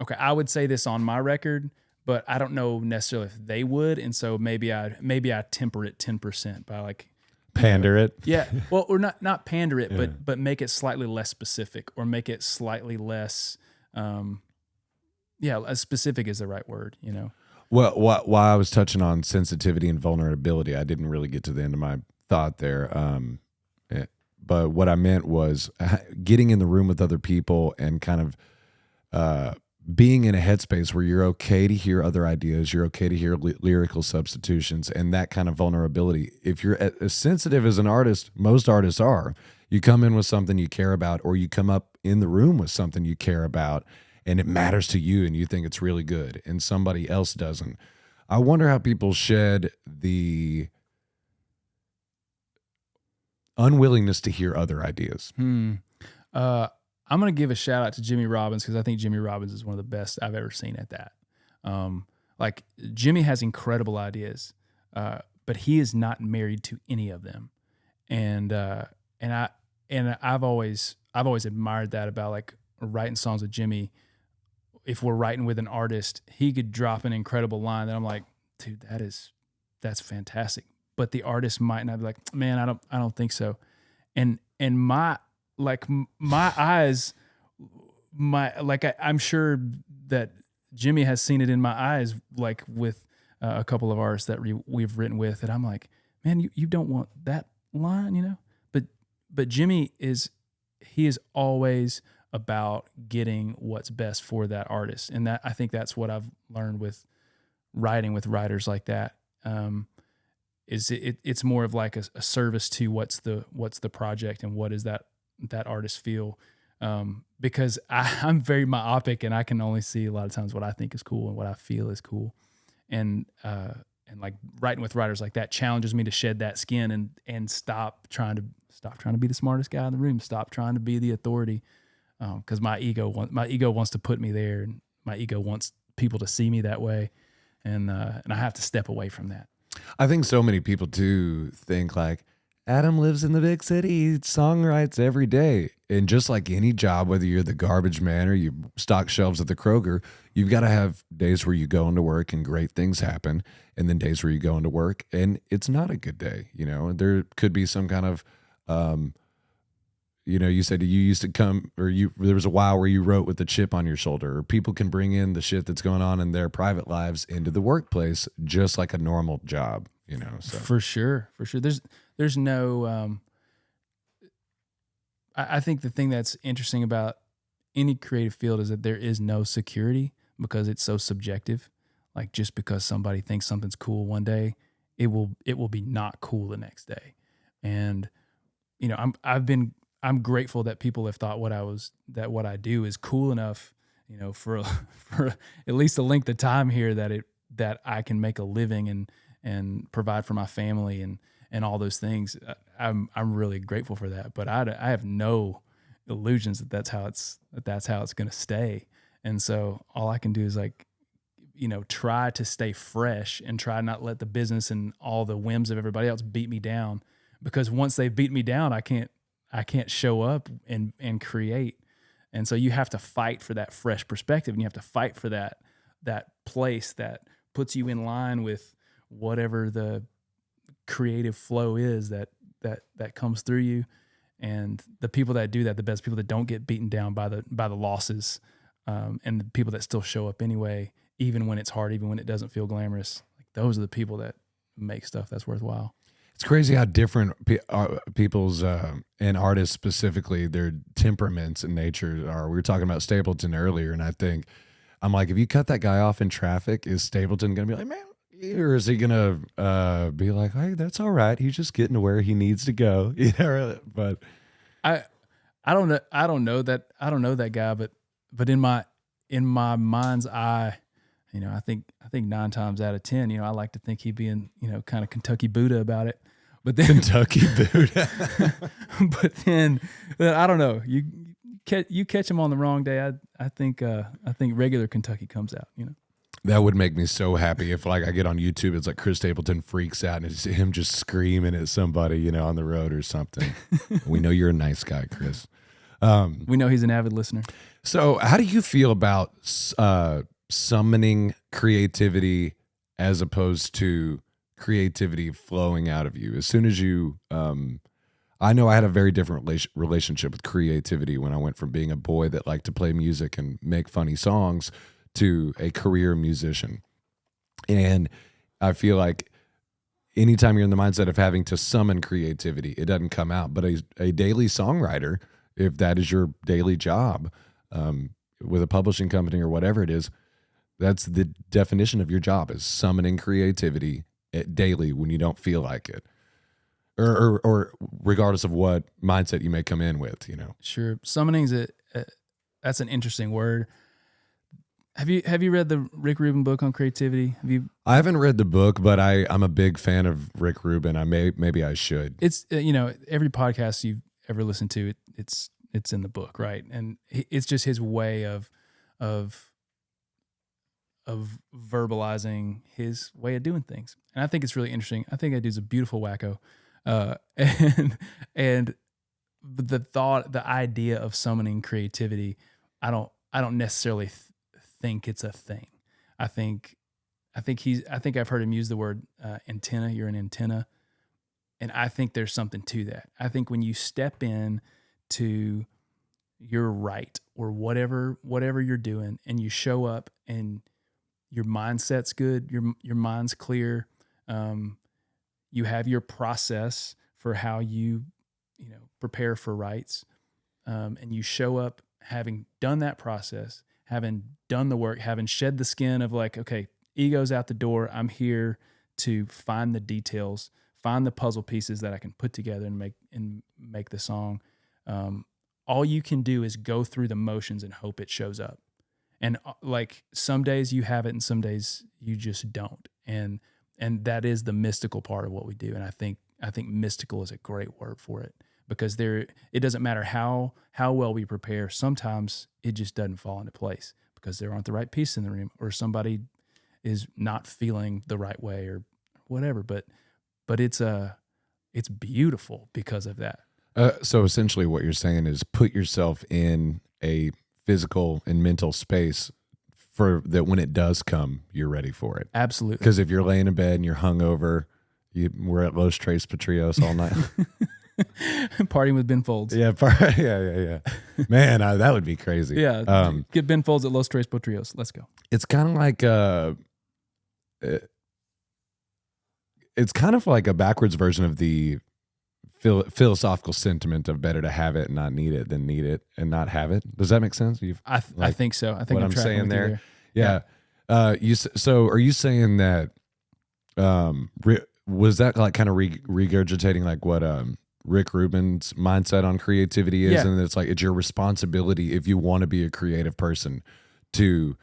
[SPEAKER 2] okay, I would say this on my record, but I don't know necessarily if they would, and so maybe I temper it 10% by like
[SPEAKER 3] pander it.
[SPEAKER 2] Yeah, well, or not pander it, but make it slightly less specific, or make it slightly less, as specific is the right word, you know.
[SPEAKER 3] Well, while I was touching on sensitivity and vulnerability, I didn't really get to the end of my thought there. But what I meant was getting in the room with other people and kind of being in a headspace where you're okay to hear other ideas, you're okay to hear lyrical substitutions, and that kind of vulnerability. If you're as sensitive as an artist, most artists are, you come in with something you care about, or you come up in the room with something you care about, and it matters to you and you think it's really good and somebody else doesn't. I wonder how people shed the unwillingness to hear other ideas.
[SPEAKER 2] I'm going to give a shout out to Jimmy Robbins, because I think Jimmy Robbins is one of the best I've ever seen at that. Like Jimmy has incredible ideas, but he is not married to any of them. And I've always admired that about like writing songs with Jimmy. If we're writing with an artist, he could drop an incredible line that I'm like, dude, that's fantastic. But the artist might not be like, man, I don't think so. And my eyes, I'm sure that Jimmy has seen it in my eyes, like with a couple of artists that we've written with, and I'm like, man, you don't want that line, you know? But Jimmy is always about getting what's best for that artist. And that, I think that's what I've learned with writing with writers like that. It's more of like a service to what's the project and what does that artist feel. Because I'm very myopic, and I can only see a lot of times what I think is cool and what I feel is cool. And like writing with writers like that challenges me to shed that skin and stop trying to be the smartest guy in the room. Stop trying to be the authority. Because my ego wants to put me there, and my ego wants people to see me that way, and I have to step away from that.
[SPEAKER 3] I think so many people do think like, Adam lives in the big city, he songwrites every day. And just like any job, whether you're the garbage man or you stock shelves at the Kroger, you've got to have days where you go into work and great things happen, and then days where you go into work and it's not a good day. You know, there could be some kind of you said you used to come, or there was a while where you wrote with a chip on your shoulder, or people can bring in the shit that's going on in their private lives into the workplace, just like a normal job, you know? So
[SPEAKER 2] For sure. There's no, I think the thing that's interesting about any creative field is that there is no security, because it's so subjective. Like, just because somebody thinks something's cool one day, it will be not cool the next day. And, you know, I'm grateful that people have thought what I do is cool enough, you know, for at least a length of time here that I can make a living and provide for my family and all those things. I'm really grateful for that, but I have no illusions that that's how it's going to stay. And so all I can do is, like, you know, try to stay fresh and try not let the business and all the whims of everybody else beat me down, because once they beat me down, I can't show up and create. And so you have to fight for that fresh perspective, and you have to fight for that place that puts you in line with whatever the creative flow is that comes through you. And the people that do that, the best people that don't get beaten down by the losses, and the people that still show up anyway, even when it's hard, even when it doesn't feel glamorous, like, those are the people that make stuff that's worthwhile.
[SPEAKER 3] it's crazy how different people's and artists specifically, their temperaments and nature are. We were talking about Stapleton earlier, and I'm like, if you cut that guy off in traffic, is Stapleton going to be like, man, or is he going to be like, hey, that's all right, he's just getting to where he needs to go, you know? But
[SPEAKER 2] I don't know that guy, but in my mind's eye, you know, I think 9 times out of 10, you know, I like to think he'd be in, you know, kind of Kentucky Buddha about it. But then
[SPEAKER 3] Kentucky boot.
[SPEAKER 2] but then I don't know. You catch him on the wrong day. I think regular Kentucky comes out.
[SPEAKER 3] That would make me so happy if like I get on YouTube, it's like Chris Stapleton freaks out and it's him just screaming at somebody, on the road or something. We know you're a nice guy, Chris.
[SPEAKER 2] We know he's an avid listener.
[SPEAKER 3] So how do you feel about summoning creativity as opposed to creativity flowing out of you? As soon as you, I know I had a very different relationship with creativity when I went from being a boy that liked to play music and make funny songs to a career musician. And I feel like anytime you're in the mindset of having to summon creativity, it doesn't come out. But a daily songwriter, if that is your daily job, with a publishing company or whatever it is, that's the definition of your job, is summoning creativity daily when you don't feel like it. Or regardless of what mindset you may come in with,
[SPEAKER 2] Sure. Summoning's that's an interesting word. Have you read the Rick Rubin book on creativity?
[SPEAKER 3] I haven't read the book, but I'm a big fan of Rick Rubin. Maybe I should.
[SPEAKER 2] It's every podcast you've ever listened to, it's in the book, right? And it's just his way of verbalizing his way of doing things. And I think it's really interesting. I think that dude's a beautiful wacko. And the idea of summoning creativity, I don't necessarily think it's a thing. I think I've heard him use the word antenna. You're an antenna. And I think there's something to that. I think when you step in to your right or whatever you're doing, and you show up and your mindset's good, your mind's clear, you have your process for how you prepare for rights, and you show up having done that process, having done the work, having shed the skin of like, okay, ego's out the door. I'm here to find the details, find the puzzle pieces that I can put together and make the song. All you can do is go through the motions and hope it shows up. And like some days you have it and some days you just don't. And that is the mystical part of what we do. And I think mystical is a great word for it, because it doesn't matter how well we prepare. Sometimes it just doesn't fall into place because there aren't the right pieces in the room, or somebody is not feeling the right way or whatever. But it's beautiful because of that.
[SPEAKER 3] So essentially what you're saying is put yourself in a physical and mental space for that when it does come, you're ready for it.
[SPEAKER 2] Absolutely.
[SPEAKER 3] Because if you're laying in bed and you're hungover, we're at Los Tres Patrios all night.
[SPEAKER 2] Partying with Ben Folds.
[SPEAKER 3] Yeah. Man, that would be crazy.
[SPEAKER 2] Yeah. Get Ben Folds at Los Tres Patrios. Let's go.
[SPEAKER 3] It's kind of like a backwards version of the philosophical sentiment of better to have it and not need it than need it and not have it. Does that make sense?
[SPEAKER 2] I think so. I think
[SPEAKER 3] what I'm saying
[SPEAKER 2] with
[SPEAKER 3] there.
[SPEAKER 2] You
[SPEAKER 3] Yeah. So are you saying that, was that like kind of regurgitating like what, Rick Rubin's mindset on creativity is?
[SPEAKER 2] Yeah.
[SPEAKER 3] And it's like, it's your responsibility, if you want to be a creative person, to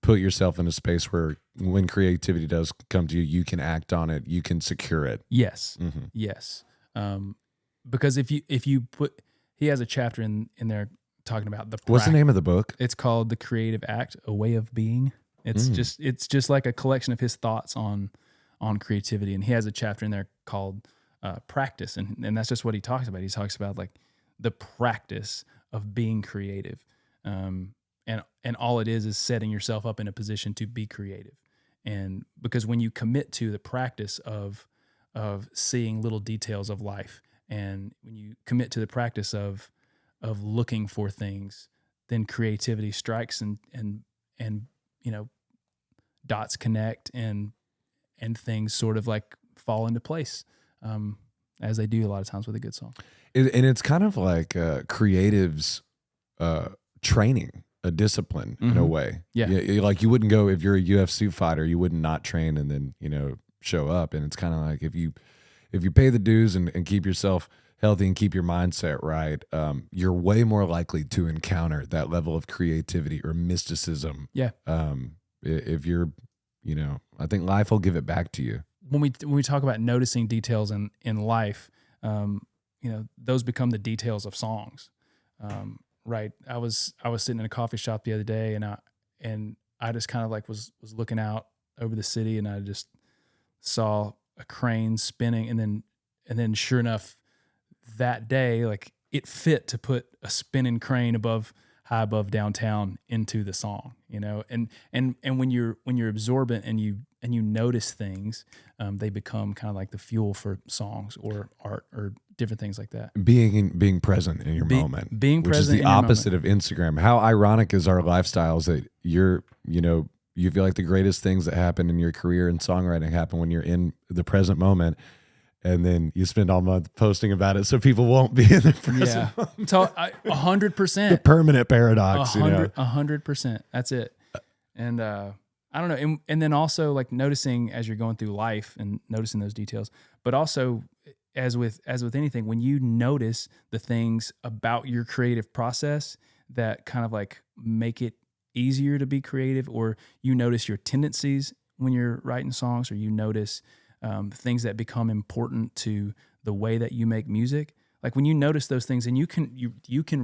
[SPEAKER 3] put yourself in a space where when creativity does come to you, you can act on it, you can secure it.
[SPEAKER 2] Yes.
[SPEAKER 3] Mm-hmm.
[SPEAKER 2] Yes. Because if you put, he has a chapter in there talking about
[SPEAKER 3] What's the name of the book?
[SPEAKER 2] It's called The Creative Act, A Way of Being. It's just like a collection of his thoughts on creativity. And he has a chapter in there called Practice. And that's just what he talks about. He talks about like the practice of being creative. And all it is setting yourself up in a position to be creative. And because when you commit to the practice of seeing little details of life, and when you commit to the practice of looking for things, then creativity strikes and dots connect and things sort of like fall into place, as they do a lot of times with a good song.
[SPEAKER 3] And it's kind of like creatives training, a discipline in a way.
[SPEAKER 2] Yeah.
[SPEAKER 3] Like you wouldn't go, if you're a UFC fighter, you wouldn't not train and then, show up. And it's kind of like if you pay the dues and keep yourself healthy and keep your mindset right, you're way more likely to encounter that level of creativity or mysticism.
[SPEAKER 2] Yeah.
[SPEAKER 3] If you're, I think life will give it back to you.
[SPEAKER 2] when we talk about noticing details in life, those become the details of songs. Right. I was sitting in a coffee shop the other day, and I just kind of like was looking out over the city, and I just saw a crane spinning, and then sure enough, that day, like it fit to put a spinning crane high above downtown into the song, and when you're absorbent and you notice things, they become kind of like the fuel for songs or art or different things like that.
[SPEAKER 3] Being present in your moment,
[SPEAKER 2] being
[SPEAKER 3] which
[SPEAKER 2] present
[SPEAKER 3] is the opposite of Instagram. How ironic is our lifestyles that you feel like the greatest things that happen in your career in songwriting happen when you're in the present moment. And then you spend all month posting about it so people won't be in the present.
[SPEAKER 2] Yeah, 100%.
[SPEAKER 3] The permanent paradox.
[SPEAKER 2] 100%. That's it. And I don't know. And then also like noticing as you're going through life and noticing those details, but also as with anything, when you notice the things about your creative process that kind of like make it easier to be creative, or you notice your tendencies when you're writing songs, or you notice things that become important to the way that you make music. Like when you notice those things, and you can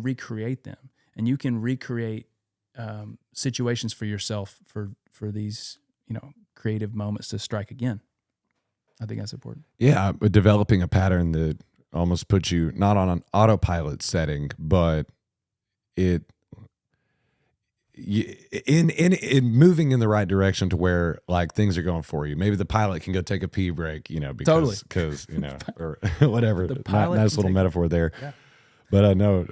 [SPEAKER 2] recreate them, and you can recreate situations for yourself for these creative moments to strike again. I think that's important. Yeah,
[SPEAKER 3] but developing a pattern that almost puts you not on an autopilot setting, but in moving in the right direction to where like things are going for you. Maybe the pilot can go take a pee break, because or whatever. Nice little metaphor there. Yeah. But I know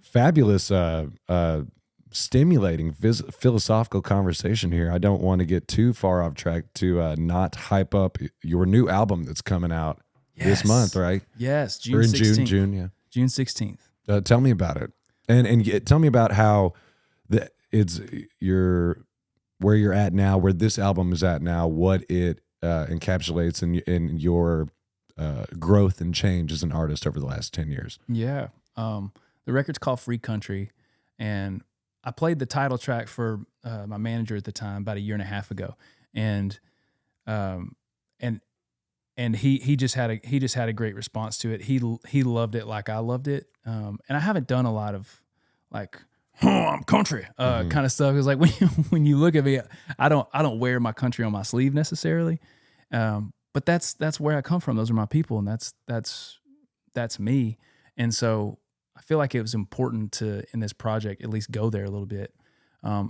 [SPEAKER 3] fabulous, stimulating philosophical conversation here. I don't want to get too far off track to not hype up your new album that's coming out this month, right?
[SPEAKER 2] Yes, June 16th.
[SPEAKER 3] June
[SPEAKER 2] 16th.
[SPEAKER 3] Tell me about it, and tell me about how where you're at now, where this album is at now, what it encapsulates in your growth and change as an artist over the last 10 years.
[SPEAKER 2] Yeah. The record's called Free Country, and I played the title track for my manager at the time about a year and a half ago. And he just had a great response to it. He loved it like I loved it. And I haven't done a lot of like, I'm country kind of stuff. It's like when you look at me, I don't wear my country on my sleeve necessarily. But that's where I come from. Those are my people, and that's me. And so I feel like it was important to, in this project, at least go there a little bit,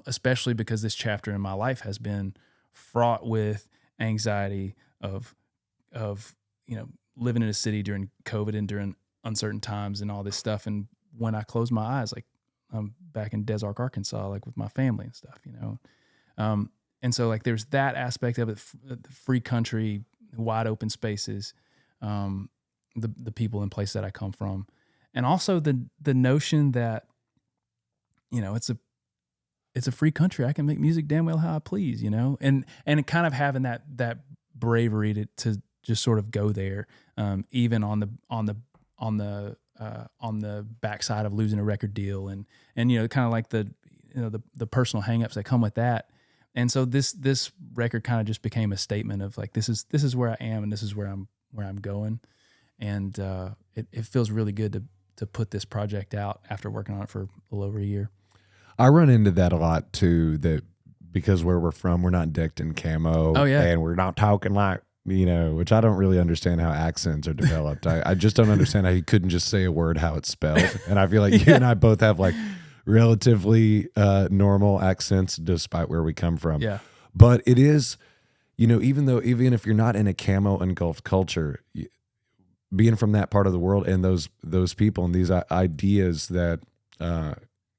[SPEAKER 2] especially because this chapter in my life has been fraught with anxiety of living in a city during COVID and during uncertain times and all this stuff. And when I close my eyes, like I'm back in Des Arc, Arkansas, like with my family and stuff, and so like there's that aspect of it, the free country, wide open spaces, the people and place that I come from. And also the notion that, it's a free country. I can make music damn well how I please, and kind of having that bravery to just sort of go there, even on the backside of losing a record deal, and kind of like the personal hangups that come with that. And so this record kind of just became a statement of like, this is where I am, and this is where I'm going. And it feels really good to put this project out after working on it for a little over a year.
[SPEAKER 3] I run into that a lot too, that because where we're from, we're not decked in camo.
[SPEAKER 2] Oh, yeah.
[SPEAKER 3] And we're not talking like, which I don't really understand how accents are developed. I just don't understand how you couldn't just say a word how it's spelled. And I feel like you and I both have like relatively normal accents despite where we come from.
[SPEAKER 2] Yeah.
[SPEAKER 3] But it is, even if you're not in a camo engulfed culture, being from that part of the world and those people and these ideas that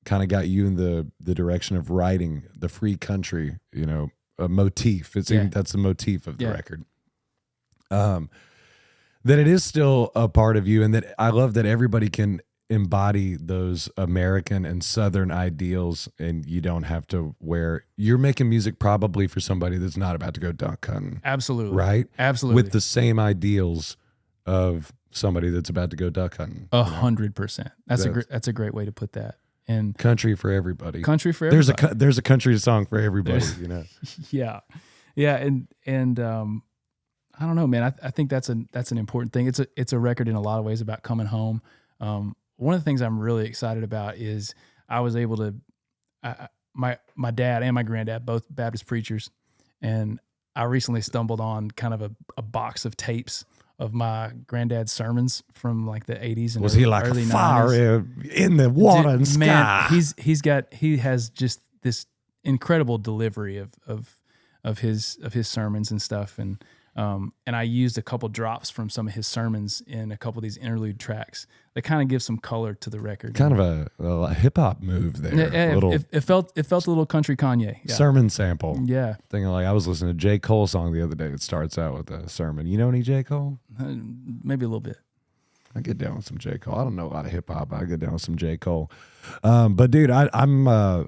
[SPEAKER 3] kind of got you in the direction of writing the free country, a motif. That's the motif of the record. That it is still a part of you, and that I love that everybody can embody those American and Southern ideals, and you don't have to you're making music probably for somebody that's not about to go duck hunting.
[SPEAKER 2] Absolutely.
[SPEAKER 3] Right?
[SPEAKER 2] Absolutely.
[SPEAKER 3] With the same ideals of somebody that's about to go duck hunting.
[SPEAKER 2] 100%. That's a great way to put that. And
[SPEAKER 3] country for everybody.
[SPEAKER 2] Country for everybody.
[SPEAKER 3] There's a country song for everybody,
[SPEAKER 2] Yeah. Yeah. And I don't know, man. I think that's an important thing. It's a record in a lot of ways about coming home. One of the things I'm really excited about is I was able to, my dad and my granddad, both Baptist preachers, and I recently stumbled on kind of a box of tapes of my granddad's sermons from like the 80s and
[SPEAKER 3] Was he like
[SPEAKER 2] early
[SPEAKER 3] a fire
[SPEAKER 2] 90s.
[SPEAKER 3] in the water and sky?
[SPEAKER 2] Man, he has just this incredible delivery of his sermons and stuff, and I used a couple drops from some of his sermons in a couple of these interlude tracks that kind of give some color to the record.
[SPEAKER 3] Kind of a hip hop move there.
[SPEAKER 2] It felt a little country Kanye. Yeah.
[SPEAKER 3] Sermon sample.
[SPEAKER 2] Yeah.
[SPEAKER 3] Thinking like I was listening to J. Cole song the other day that starts out with a sermon. You know any J. Cole?
[SPEAKER 2] Maybe a little bit.
[SPEAKER 3] I get down with some J. Cole. I don't know a lot of hip hop, but I get down with some J. Cole. But dude, I'm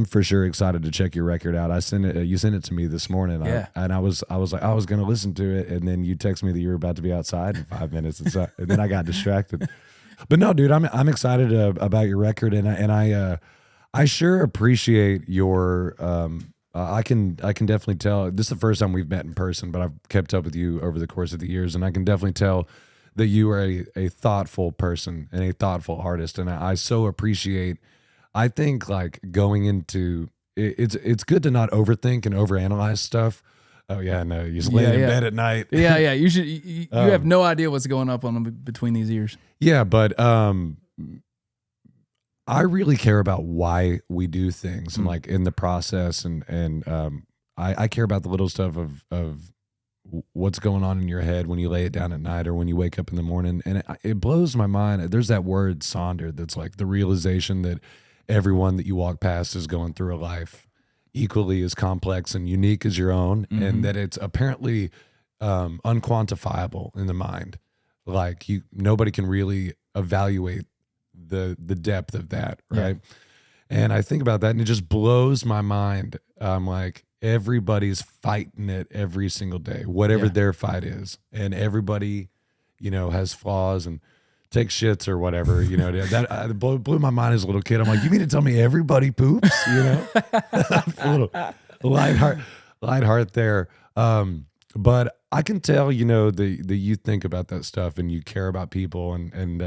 [SPEAKER 3] for sure excited to check your record out. I sent it. You sent it to me this morning.
[SPEAKER 2] Yeah.
[SPEAKER 3] I was like, I was going to listen to it, and then you text me that you were about to be outside in 5 minutes, and then I got distracted. But no, dude, I'm excited about your record, and I sure appreciate your. I can definitely tell. This is the first time we've met in person, but I've kept up with you over the course of the years, and I can definitely tell that you are a thoughtful person and a thoughtful artist, and I so appreciate. I think like going into it's good to not overthink and overanalyze stuff. Oh yeah, no, you just lay in bed at night.
[SPEAKER 2] Yeah. You should. You have no idea what's going up on between these ears.
[SPEAKER 3] Yeah, but I really care about why we do things and like in the process, and I care about the little stuff of what's going on in your head when you lay it down at night or when you wake up in the morning, and it blows my mind. There's that word sonder that's like the realization that everyone that you walk past is going through a life equally as complex and unique as your own, and that it's apparently unquantifiable in the mind. Like nobody can really evaluate the depth of that, right? Yeah. And I think about that, and it just blows my mind. I'm like, everybody's fighting it every single day, whatever their fight is, and everybody, has flaws and take shits or whatever, that blew my mind as a little kid. I'm like, you mean to tell me everybody poops, a little light heart there. But I can tell, that you think about that stuff and you care about people, and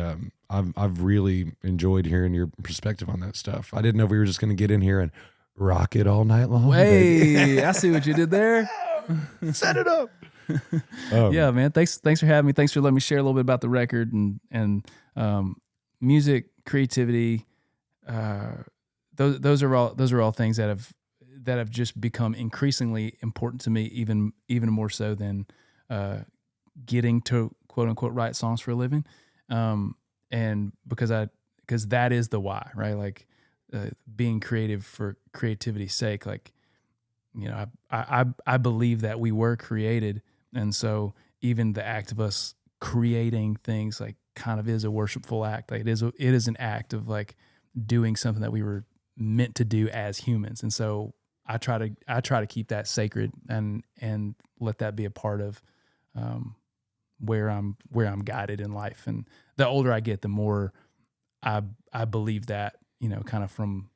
[SPEAKER 3] I've really enjoyed hearing your perspective on that stuff. I didn't know if we were just going to get in here and rock it all night long.
[SPEAKER 2] Hey, I see what you did there.
[SPEAKER 3] Set it up.
[SPEAKER 2] Yeah, man. Thanks for having me. Thanks for letting me share a little bit about the record and music, creativity. Those are all things that have just become increasingly important to me, even more so than getting to quote unquote write songs for a living. And because that is the why, right? Like being creative for creativity's sake. Like, I believe that we were created. And so even the act of us creating things like kind of is a worshipful act. Like it is an act of like doing something that we were meant to do as humans. And so I try to keep that sacred and let that be a part of where I'm guided in life. And the older I get, the more I believe that, kind of from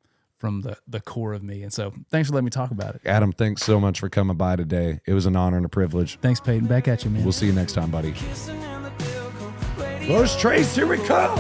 [SPEAKER 2] the core of me. And so thanks for letting me talk about it.
[SPEAKER 3] Adam, thanks so much for coming by today. It was an honor and a privilege.
[SPEAKER 2] Thanks, Payton. Back at you, man.
[SPEAKER 3] We'll see you next time, buddy. Los Trace, here we come.